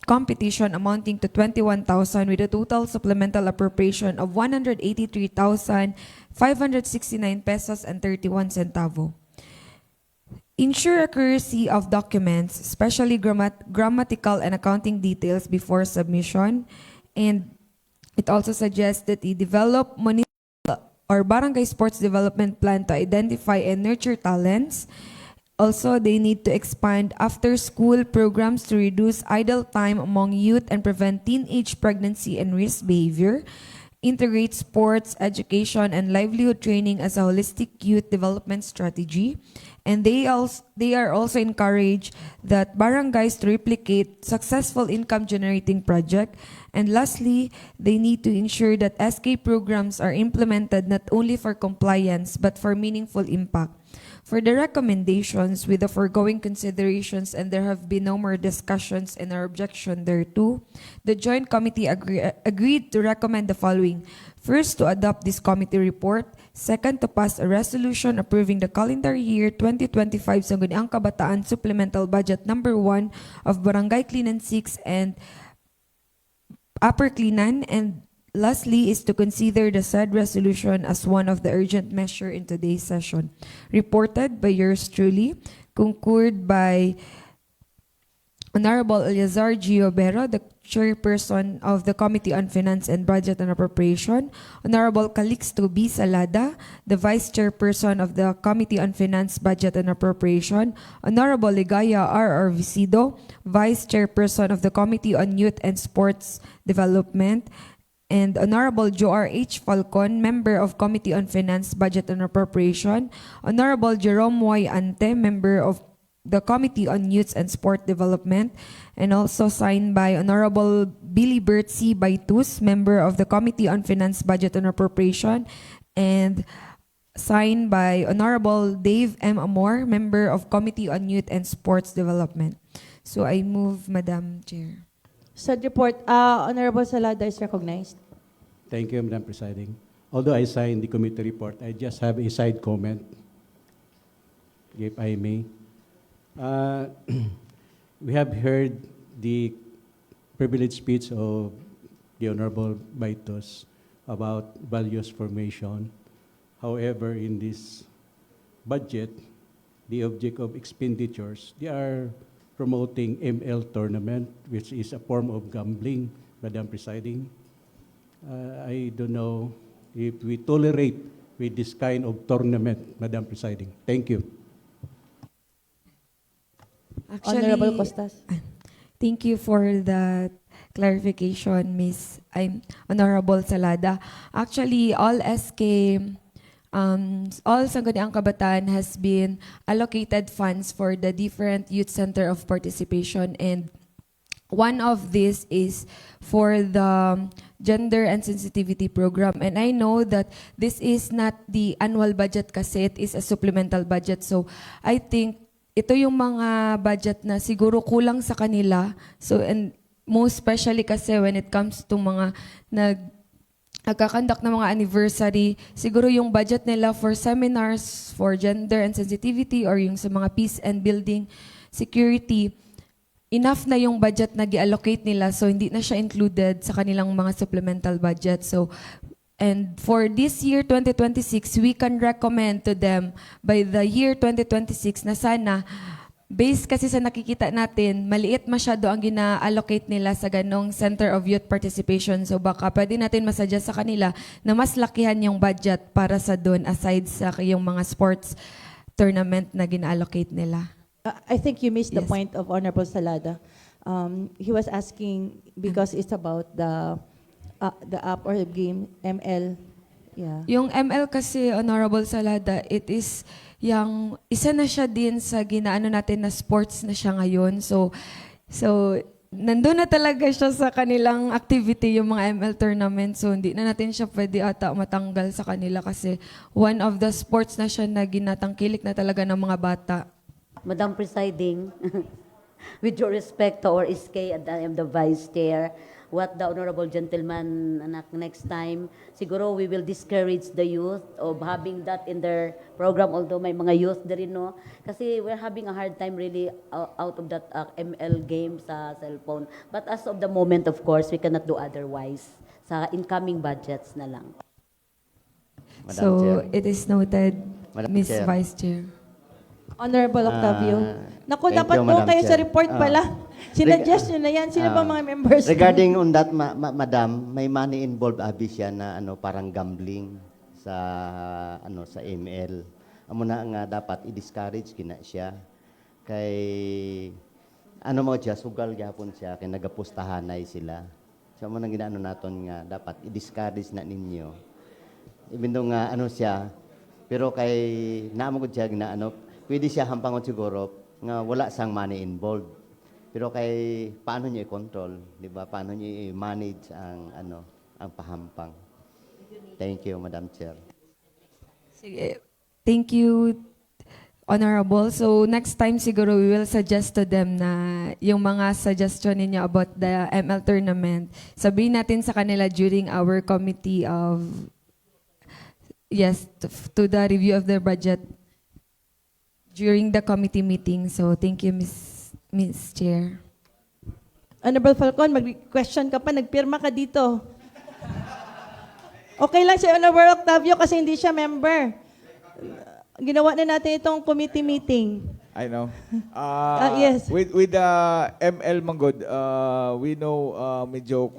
competition amounting to 21,000 with a total supplemental appropriation of 183,569 pesos and 31 centavo. Ensure accuracy of documents, especially grammatical and accounting details before submission, and it also suggests that you develop municipal or barangay sports development plan to identify and nurture talents. Also, they need to expand after-school programs to reduce idle time among youth and prevent teenage pregnancy and risk behavior. Integrate sports, education, and livelihood training as a holistic youth development strategy. And they are also encouraged that barangays to replicate successful income-generating project. And lastly, they need to ensure that SK programs are implemented not only for compliance but for meaningful impact. For the recommendations with the foregoing considerations, and there have been no more discussions and or objection thereto, the Joint Committee agreed to recommend the following. First, to adopt this committee report. Second, to pass a resolution approving the calendar year 2025 Sangguniang Kabataan Supplemental Budget number 1 of Barangay Cleanan 6 and Upper Cleanan, and lastly is to consider the said resolution as one of the urgent measure in today's session. Reported by yours truly, concurred by Honorable Eleazar Giobero, the Chairperson of the Committee on Finance and Budget and Appropriation, Honorable Calixto B. Salada, the Vice Chairperson of the Committee on Finance, Budget and Appropriation, Honorable Ligaya R. Visido, Vice Chairperson of the Committee on Youth and Sports Development, and Honorable Joar H. Falcon, Member of Committee on Finance, Budget and Appropriation, Honorable Jerome Y. Ante, Member of the Committee on Youth and Sport Development, and also signed by Honorable Billy Bert C. Baitus, Member of the Committee on Finance, Budget and Appropriation, and signed by Honorable Dave M. Amor, Member of Committee on Youth and Sports Development. So I move, Madam Chair. Said report, Honorable Salada is recognized. Thank you, Madam Presiding. Although I signed the committee report, I just have a side comment, if I may. We have heard the privileged speech of the Honorable Baitos about values formation. However, in this budget, the object of expenditures, they are promoting ML tournament, which is a form of gambling, Madam Presiding. I don't know if we tolerate with this kind of tournament, Madam Presiding. Thank you. Honorable Costas. Thank you for that clarification, Honorable Salada. Actually, all SK, all Sangguniang Kabataan has been allocated funds for the different youth center of participation, and one of this is for the gender and sensitivity program. And I know that this is not the annual budget kasi it is a supplemental budget. So I think ito yung mga budget na siguro kulang sa kanila. So, and most especially kasi when it comes to mga nagkakandak ng mga anniversary, siguro yung budget nila for seminars for gender and sensitivity or yung sa mga peace and building security, enough na yung budget na gi-allocate nila, so hindi na siya included sa kanilang mga supplemental budget. So, and for this year, 2026, we can recommend to them by the year 2026 na sana, based kasi sa nakikita natin, maliit masyado ang gina-allocate nila sa ganong Center of Youth Participation. So baka pwede natin masuggest sa kanila na mas lakihan yung budget para sa doon aside sa yung mga sports tournament na gina-allocate nila. I think you missed the Yes. point of Honorable Salada. He was asking because it's about the app or the game, ML. Yeah. Yung ML kasi, Honorable Salada, it is yung isa na siya din sa ginaano natin na sports na siya ngayon. So nandun na talaga siya sa kanilang activity, yung mga ML tournament. So hindi na natin siya pwede ata matanggal sa kanila kasi one of the sports na siya na ginatangkilik na talaga ng mga bata. Madam Presiding, with your respect to our SK, and I am the Vice Chair, what the honorable gentleman next time, siguro we will discourage the youth of having that in their program, although may mga youth na rin, no? Kasi we're having a hard time really out of that ML game sa cellphone. But as of the moment, of course, we cannot do otherwise. Sa incoming budgets na lang. Madam So Chair. it is noted, Madam Ms. Chair. Vice Chair. Honorable Octavio. Naku, thank dapat you, po Madam kayo sa Chair. report pala. Sinuggest nyo na yan. Sino ba mga members? Regarding on that, Madam, may money involved abi siya na parang gambling sa sa ML. Amo na nga dapat i-discourage kina siya. Kay mo siya sugal gyapon siya kay nagapustahanay sila. So amo nang ginaano naton nga dapat i-discourage na ninyo. Even though nga siya, pero kay naamo gud siya na pwede siya hampangon siguro nga wala sang money involved. Pero kay paano niyo i-control, 'di ba? Paano niyo i-manage ang ang pahampang. Thank you, Madam Chair. Sige. Thank you, Honorable. So next time siguro we will suggest to them na yung mga suggestion ninyo about the ML tournament, sabihin natin sa kanila during our committee of, yes, to the review of their budget during the committee meeting. So thank you, Ms. Chair. Honorable Falcon, mag-question ka pa, nagpirma ka dito. Okay lang si Honorable Octavio kasi hindi siya member. Ginawa na natin itong committee meeting. I know. Yes. With the ML Manggod, we know medyo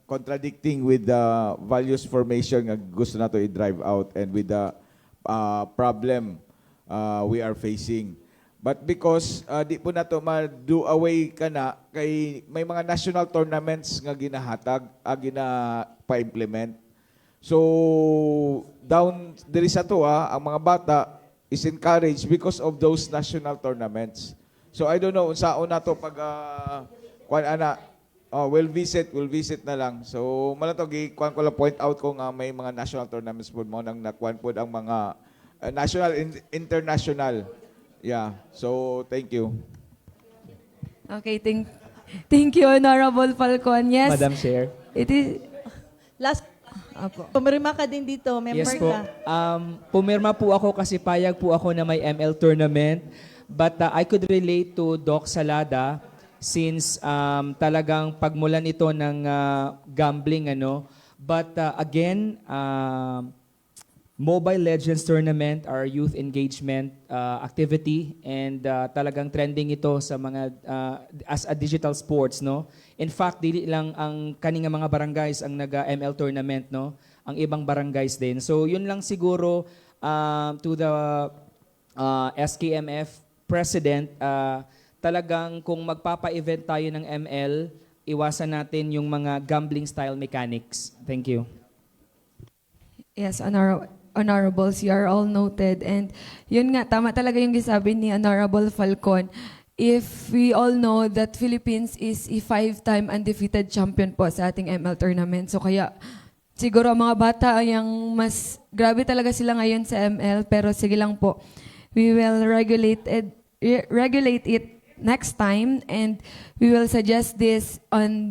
contradicting with the values formation nga gusto nato i-drive out and with the problem we are facing. But because di po nato ma-do away kana kay may mga national tournaments nga ginahatag, gina-pa-implement. So down diri sa to ang mga bata is encouraged because of those national tournaments. So I don't know unsaon nato pag we'll visit na lang. So malato kuan ko lang point out ko nga may mga national tournaments po mo nang nakuan po ang mga national international. Yeah. So thank you. Okay, thank you, Honorable Falcon. Yes, Madam Chair. it is, Last, Apo. pumirma ka din dito, member Yes po. ka. Pumirma po ako kasi payag po ako na may ML tournament. But I could relate to Doc Salada since talagang pagmulan ito ng gambling. But again, Mobile Legends Tournament, our youth engagement activity, and talagang trending ito sa mga as a digital sports, no? In fact, dili lang ang kaninga mga barangays ang naga-ML tournament, no? Ang ibang barangays din. So yun lang siguro to the SKMF president, talagang kung magpapa-event tayo ng ML, iwasan natin yung mga gambling style mechanics. Thank you. Yes, Honorables, you are all noted. And yun nga, tama talaga yung gisabi ni Honorable Falcon. If we all know that Philippines is a 5-time undefeated champion po sa ating ML tournament. So kaya siguro ang mga bata yung mas grabe talaga sila ngayon sa ML. Pero sige lang po, we will regulate it next time, and we will suggest this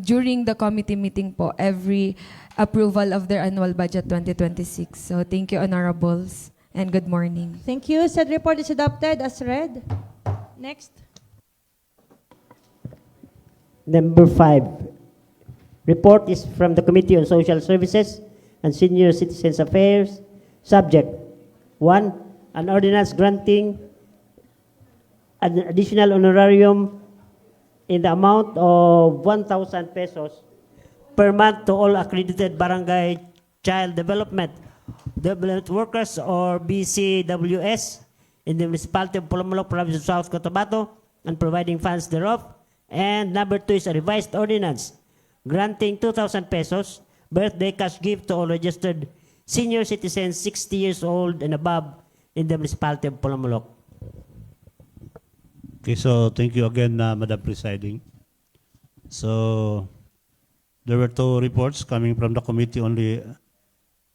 during the committee meeting po, every approval of their annual budget 2026. So thank you, Honorables, and good morning. Thank you. Said report is adopted as read. Next. Number 5. Report is from the Committee on Social Services and Senior Citizens Affairs. Subject 1. An ordinance granting an additional honorarium in the amount of 1,000 pesos per month to all accredited barangay child development workers or BCWS in the municipality of Polomolok, province of South Cotabato, and providing funds thereof. And number 2 is a revised ordinance granting 2,000 pesos birthday cash gift to all registered senior citizens 60 years old and above in the municipality of Polomolok. Okay, so thank you again, Madam Presiding. So there were 2 reports coming from the Committee on the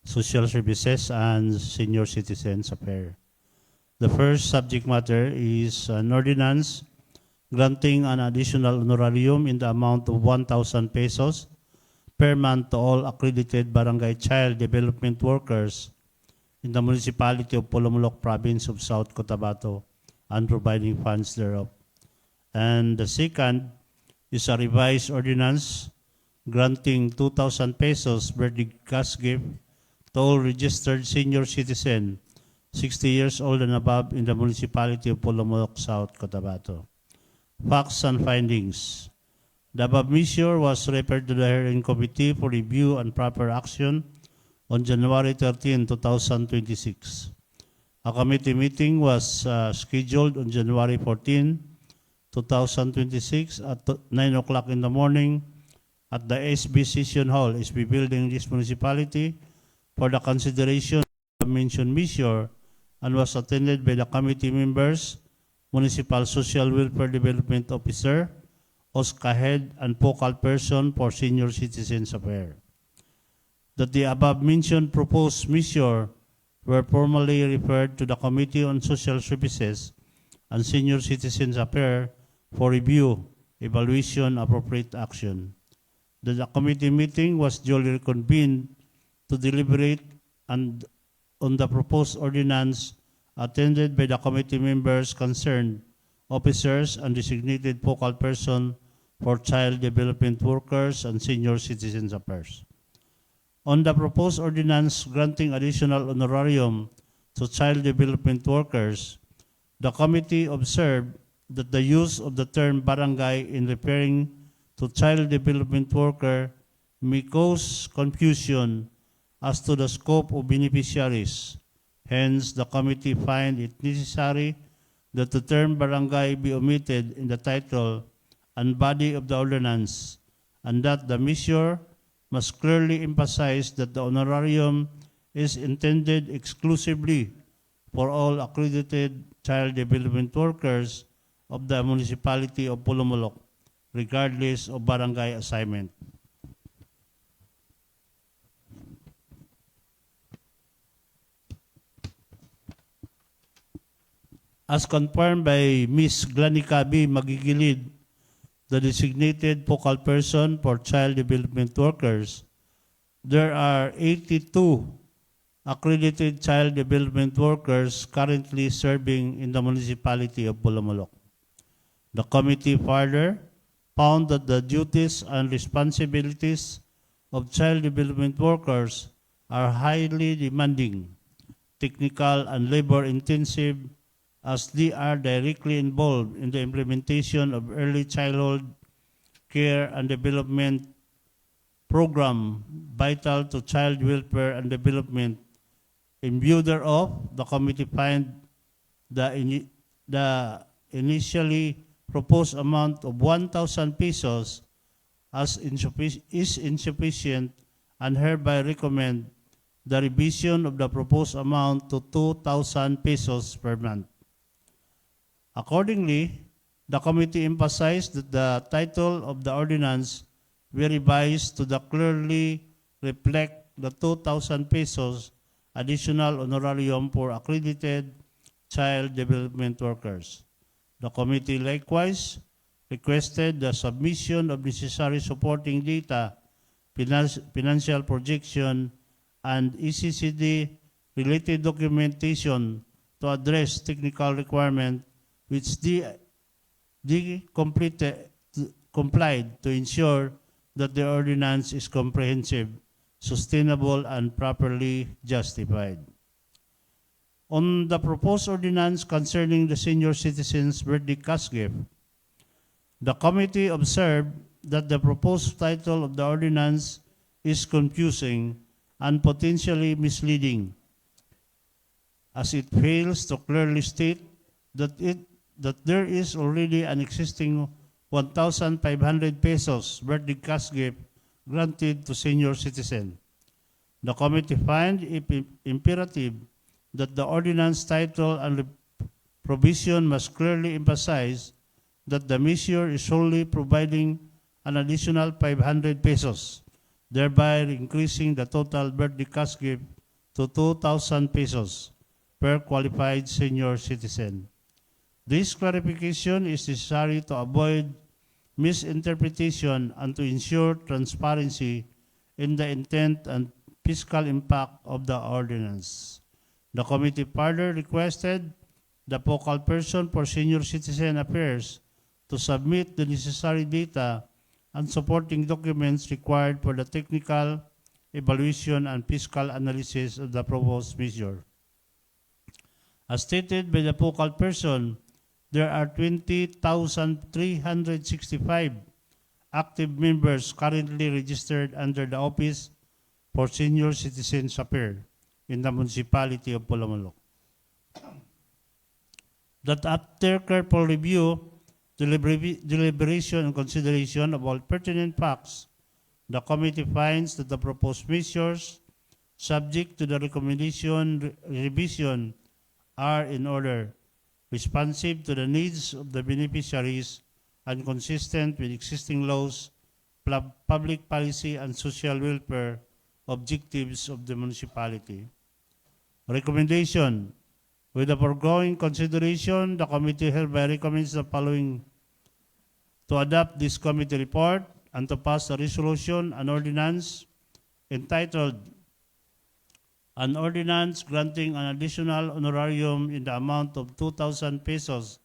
Social Services and Senior Citizens Affairs. The first subject matter is an ordinance granting an additional honorarium in the amount of 1,000 pesos per month to all accredited barangay child development workers in the municipality of Polomolok, province of South Cotabato, and providing funds thereof. And the second is a revised ordinance granting 2,000 pesos birthday cash gift to all registered senior citizen 60 years old and above in the municipality of Polomolok, South Cotabato. Facts and findings. The above measure was referred to the hearing committee for review and proper action on January 13, 2026. A committee meeting was scheduled on January 14, 2026 at 9 o'clock in the morning at the SB Session Hall, SB Building, this municipality, for the consideration of the mentioned measure, and was attended by the committee members, Municipal Social Welfare Development Officer, OSCA Head, and Focal Person for Senior Citizens Affairs. That the above mentioned proposed measure were formally referred to the Committee on Social Services and Senior Citizens Affairs for review, evaluation, appropriate action. That the committee meeting was duly reconvened to deliberate and on the proposed ordinance attended by the committee members concerned, officers, and designated focal person for child development workers and senior citizens affairs. On the proposed ordinance granting additional honorarium to child development workers, the committee observed that the use of the term barangay in referring to child development worker may cause confusion as to the scope of beneficiaries. Hence, the committee find it necessary that the term barangay be omitted in the title and body of the ordinance, and that the measure must clearly emphasize that the honorarium is intended exclusively for all accredited child development workers of the municipality of Polomolok, regardless of barangay assignment. As confirmed by Ms. Glanica B. Magigilid, the designated focal person for child development workers, there are 82 accredited child development workers currently serving in the municipality of Polomolok. The committee further found that the duties and responsibilities of child development workers are highly demanding technical, and labor-intensive as they are directly involved in the implementation of early childhood care and development program vital to child welfare and development. In view thereof, the committee find the initially proposed amount of 1,000 pesos is insufficient and hereby recommend the revision of the proposed amount to 2,000 pesos per month. Accordingly, the committee emphasized that the title of the ordinance be revised to clearly reflect the 2,000 pesos additional honorarium for accredited child development workers. The committee likewise requested the submission of necessary supporting data, financial projection, and ECCD related documentation to address technical requirement which they complied to ensure that the ordinance is comprehensive, sustainable, and properly justified. On the proposed ordinance concerning the senior citizens' birthday cash gift, the committee observed that the proposed title of the ordinance is confusing and potentially misleading, as it fails to clearly state that there is already an existing 1,500 pesos birthday cash gift granted to senior citizens. The committee finds it imperative that the ordinance title and provision must clearly emphasize that the measure is solely providing an additional 500 pesos, thereby increasing the total birthday cash gift to 2,000 pesos per qualified senior citizen. This clarification is necessary to avoid misinterpretation and to ensure transparency in the intent and fiscal impact of the ordinance. The committee further requested the focal person for senior citizen affairs to submit the necessary data and supporting documents required for the technical evaluation and fiscal analysis of the proposed measure. As stated by the focal person, there are 20,365 active members currently registered under the Office for Senior Citizens Affairs in the municipality of Polomolok. That after careful review, deliberation, and consideration of all pertinent facts, the committee finds that the proposed measures, subject to the recommendation revision, are in order, responsive to the needs of the beneficiaries, and consistent with existing laws, public policy, and social welfare objectives of the municipality. Recommendation. With the foregoing consideration, the committee hereby recommends the following: to adopt this committee report and to pass a resolution, an ordinance entitled an ordinance granting an additional honorarium in the amount of 2,000 pesos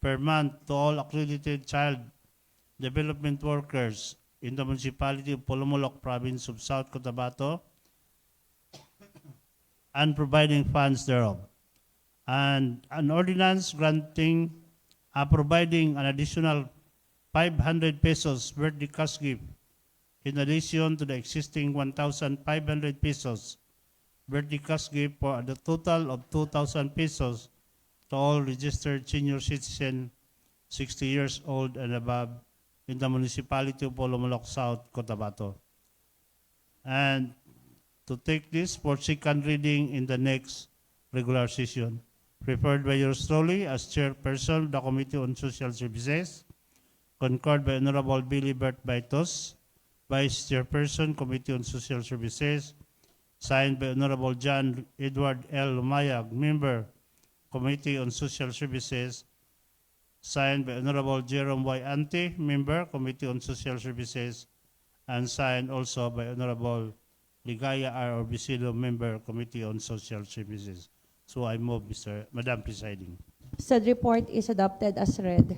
per month to all accredited child development workers in the municipality of Polomolok, province of South Cotabato, and providing funds thereof. And an ordinance providing an additional 500 pesos birthday cash gift in addition to the existing 1,500 pesos birthday cash gift for the total of 2,000 pesos to all registered senior citizen 60 years old and above in the municipality of Polomolok, South Cotabato. And to take this for second reading in the next regular session. Preferred by yours truly as chairperson of the Committee on Social Services, concurred by Honorable Billy Bert Baitos, Vice Chairperson, Committee on Social Services, signed by Honorable John Edward L. Lumayag, Member, Committee on Social Services, signed by Honorable Jerome Y. Ante, Member, Committee on Social Services, and signed also by Honorable Ligaya R. Orbisido, Member, Committee on Social Services. So I move, Madam Presiding. Said report is adopted as read.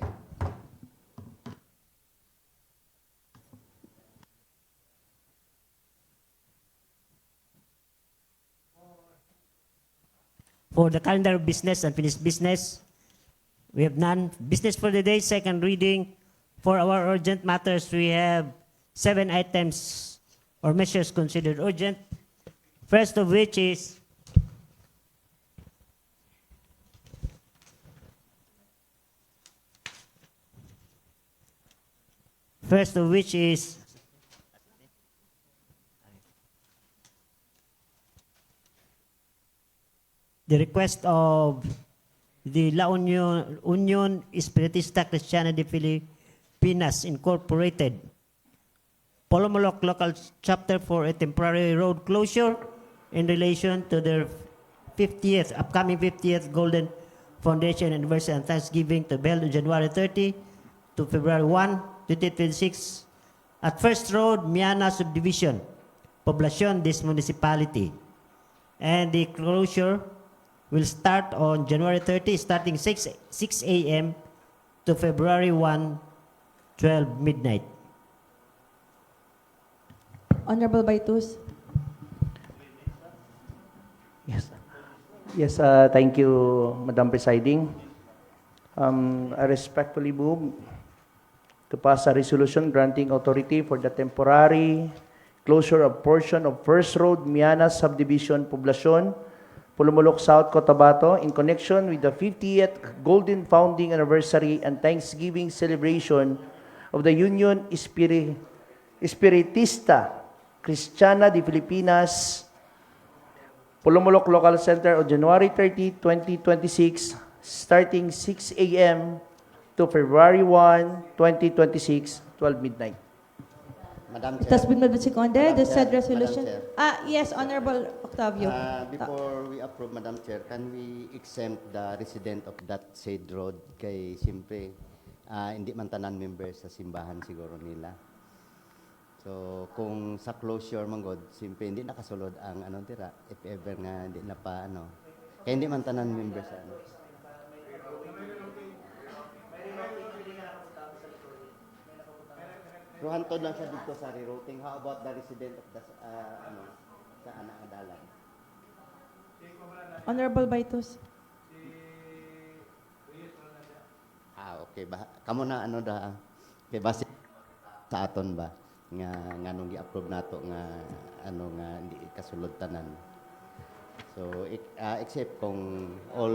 For the calendar of business, unfinished business, we have none. Business for the day, second reading. For our urgent matters, we have 7 items or measures considered urgent. First of which is the request of the La Unión Espiritista Cristiana de Filipinas Incorporated, Polomolok Local Chapter for a temporary road closure in relation to their upcoming 50th Golden Foundation anniversary and Thanksgiving to be held on January 30 to February 1, 2026 at First Road, Miana Subdivision, Poblacion, this municipality. And the closure will start on January 30, starting 6 a.m. to February 1, 12 midnight. Honorable Baitus. Yes. Yes, thank you, Madam Presiding. I respectfully move to pass a resolution granting authority for the temporary closure of portion of First Road, Miana Subdivision, Poblacion, Pulumulok South, Cotabato, in connection with the 50th Golden Founding Anniversary and Thanksgiving celebration of the Union Espiritista Cristiana de Filipinas, Pulumulok Local Center on January 30, 2026, starting 6 a.m. to February 1, 2026, 12 midnight. Madam It has Chair. been moved and seconded. The said Madam resolution. Chair. Yes, Honorable Octavio. Before we approve, Madam Chair, can we exempt the resident of that said road kay siyempre hindi man tanan members sa simbahan siguro nila. So kung sa closure man god, siyempre hindi nakasulod ang tira if ever nga hindi na pa kaya hindi man tanan members sa Ruhantod lang siya dito sa rerouting. How about the resident of the sa anak nga dalan? Honorable Baitus. Okay ba? Kamo na kay base sa aton ba nga nganong gi-approve nato nga nga hindi kasulod tanan. So except kung all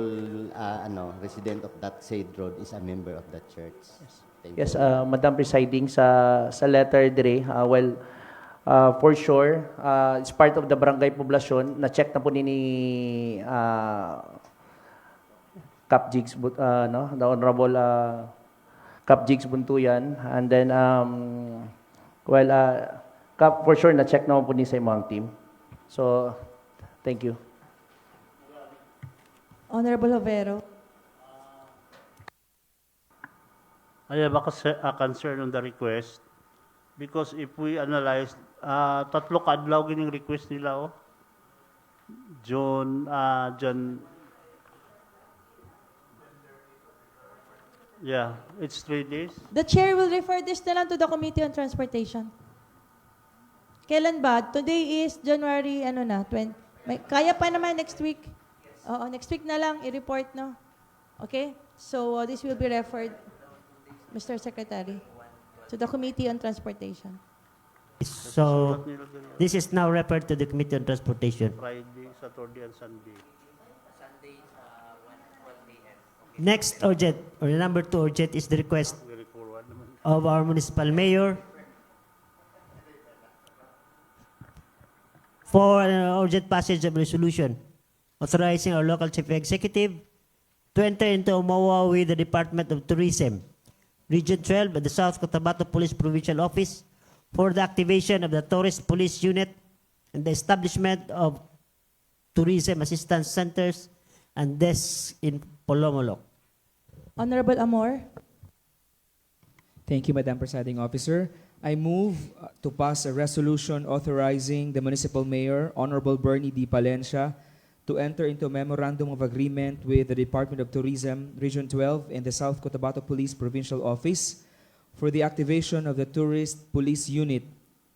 resident of that said road is a member of that church. Thank Yes, you. Madam Presiding, sa letter dire, for sure, it's part of the barangay poblasyon, na-check na po ni Cap Jigs, the Honorable Cap Jigs Buntuyan, and then, Cap, for sure, na-check na po ni sa imong team. So, thank you. Honorable Jovero. I have a concern on the request because if we analyze, tatlo kadlaw gining request nila John, yeah, it's 3 days. The chair will refer this na lang to the Committee on Transportation. Kailan ba? Today is January, 20. Kaya pa naman next week. Oo, next week na lang i-report, no? Okay? So, this will be referred, Mr. Secretary, to the Committee on Transportation. So, this is now referred to the Committee on Transportation. Friday, Saturday, and Sunday. Next urgent, or number 2 urgent, is the request of our municipal mayor for an urgent passage of resolution authorizing our local chief executive to enter into a MOA with the Department of Tourism, Region 12 at the South Cotabato Police Provincial Office for the activation of the Tourist Police Unit and the establishment of tourism assistance centers and desks in Polomolok. Honorable Amor. Thank you, Madam Presiding Officer. I move to pass a resolution authorizing the Municipal Mayor, Honorable Bernie D. Palencia, to enter into a memorandum of agreement with the Department of Tourism, Region 12, and the South Cotabato Police Provincial Office for the activation of the Tourist Police Unit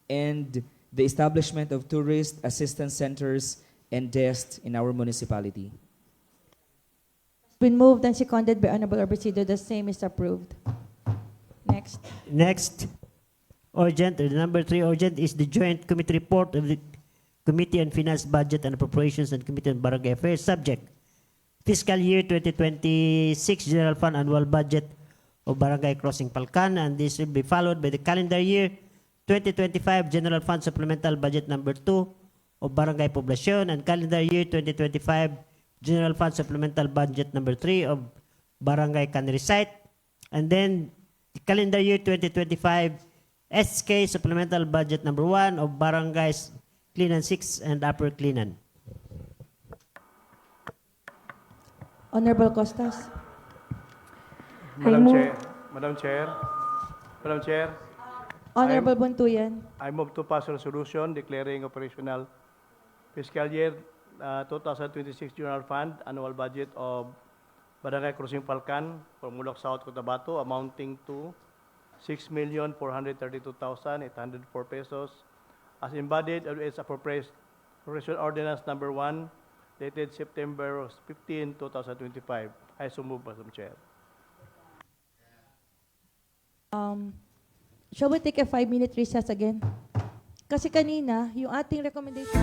and the establishment of tourist assistance centers and desks in our municipality. Been moved and seconded by Honorable Obrisido. The same is approved. Next. Next, urgent, number 3 urgent is the joint committee report of the Committee on Finance, Budget and Appropriations and Committee on Barangay Affairs. Subject, fiscal year 2026 General Fund Annual Budget of Barangay Crossing Palcan, and this will be followed by the calendar year 2025 General Fund Supplemental Budget number 2 of Barangay Poblacion, and calendar year 2025 General Fund Supplemental Budget number 3 of Barangay Canary Site, and then the calendar year 2025 SK Supplemental Budget number 1 of Barangays Cleanan 6 and Upper Cleanan. Honorable Costas. Madam Chair, Madam Chair, Madam Chair, Honorable Buntuyan. I move to pass resolution declaring operational fiscal year 2026 General Fund Annual Budget of Barangay Crossing Palcan, Formulok South, Cotabato, amounting to 6,432,804 pesos, as embodied in its appropriation ordinance number 1, dated September 15, 2025. I so move, Madam Chair. Shall we take a 5-minute recess again? Kasi kanina, yung ating recommendation...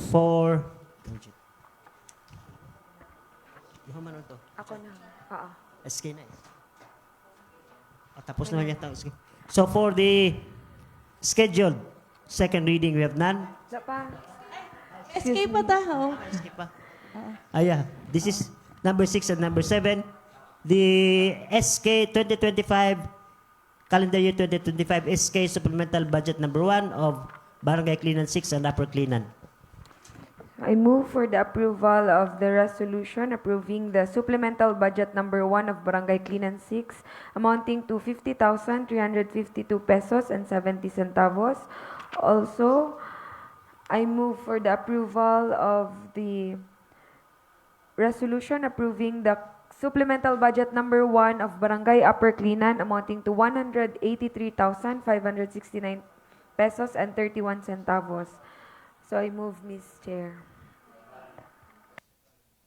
for... Yung man to? Ako na. Oo. SK na eh. Tapos naman yata. So for the scheduled second reading, we have none. Isa pa. Escape pa tayo. SK pa. Yeah. This is number 6 and number 7. The SK 2025, calendar year 2025 SK supplemental budget number 1 of Barangay Cleanan 6 and Upper Cleanan. I move for the approval of the resolution approving the supplemental budget number 1 of Barangay Cleanan 6 amounting to 50,352 pesos and 70 centavos. Also, I move for the approval of the resolution approving the supplemental budget number 1 of Barangay Upper Cleanan amounting to 183,569 pesos and 31 centavos. So I move, Ms. Chair.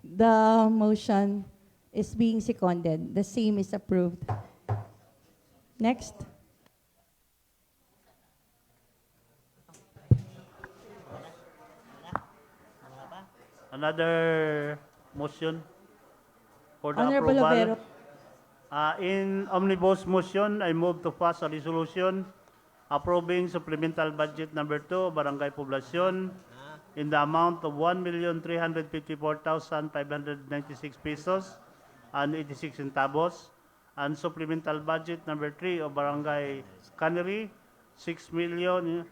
The motion is being seconded. The same is approved. Next. Another motion for the Honorable Overo. approval. In omnibus motion, I move to pass a resolution approving supplemental budget number 2, Barangay Poblacion, in the amount of 1,354,596 pesos and 86 centavos, and supplemental budget number 3 of Barangay Cannery, 6,394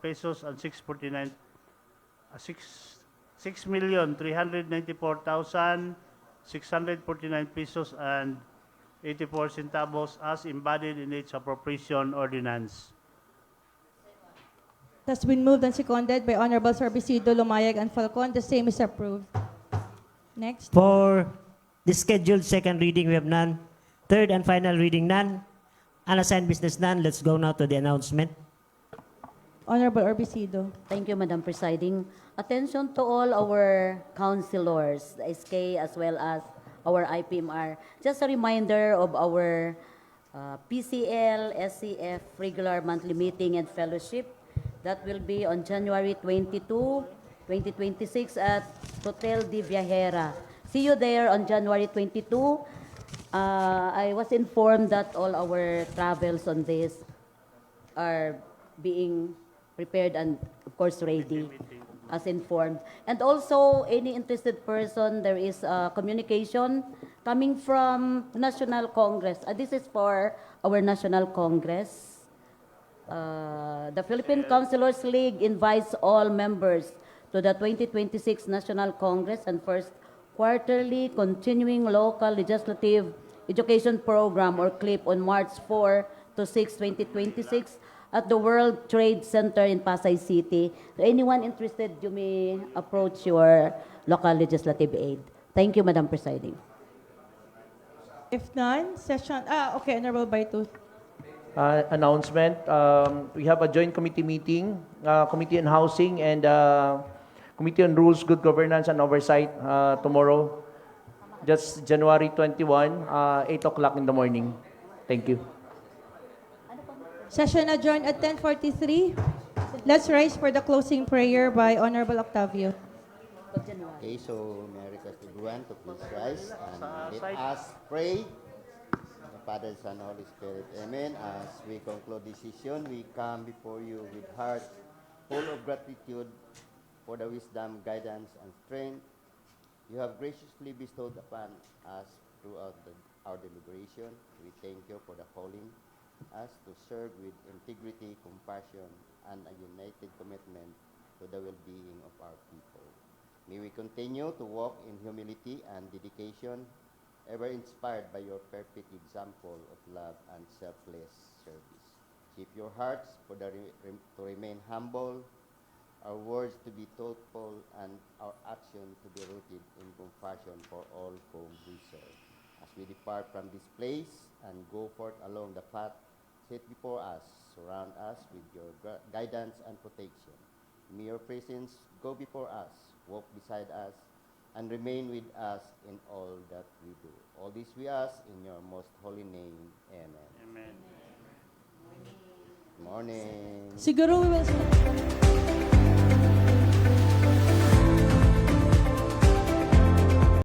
pesos and 6,394,649 pesos and 84 centavos as embodied in its appropriation ordinance. That's been moved and seconded by Honorable Sorbisido, Lumayag, and Falcon. The same is approved. Next. For the scheduled second reading, we have none. Third and final reading, none. Unassigned business, none. Let's go now to the announcement. Honorable Orbisido. Thank you, Madam Presiding. Attention to all our councilors, the SK as well as our IPMR. Just a reminder of our PCL, SCF regular monthly meeting and fellowship. That will be on January 22, 2026 at Hotel de Viajera. See you there on January 22. I was informed that all our travels on this are being prepared and, of course, ready as informed. And also, any interested person, there is a communication coming from National Congress. This is for our National Congress. The Philippine Councilors League invites all members to the 2026 National Congress and First Quarterly Continuing Local Legislative Education Program or CLIP on March 4 to 6, 2026 at the World Trade Center in Pasay City. So anyone interested, you may approach your local legislative aid. Thank you, Madam Presiding. If none, session, okay, Honorable Baitu. Announcement. We have a joint committee meeting, Committee on Housing and Committee on Rules, Good Governance and Oversight tomorrow, just January 21, 8 o'clock in the morning. Thank you. Session adjourned at 10:43. Let's rise for the closing prayer by Honorable Octavio. Okay, so may I request everyone to please rise and let us pray. Father, Son, Holy Spirit. Amen. As we conclude this session, we come before you with hearts full of gratitude for the wisdom, guidance, and strength you have graciously bestowed upon us throughout our deliberation. We thank you for the calling us to serve with integrity, compassion, and a united commitment to the well-being of our people. May we continue to walk in humility and dedication, ever inspired by your perfect example of love and selfless service. Keep your hearts to remain humble, our words to be thoughtful, and our action to be rooted in compassion for all whom we serve. As we depart from this place and go forth along the path set before us, surround us with your guidance and protection. May your presence go before us, walk beside us, and remain with us in all that we do. All this we ask in your most holy name. Amen. Amen. Morning. Siguro we will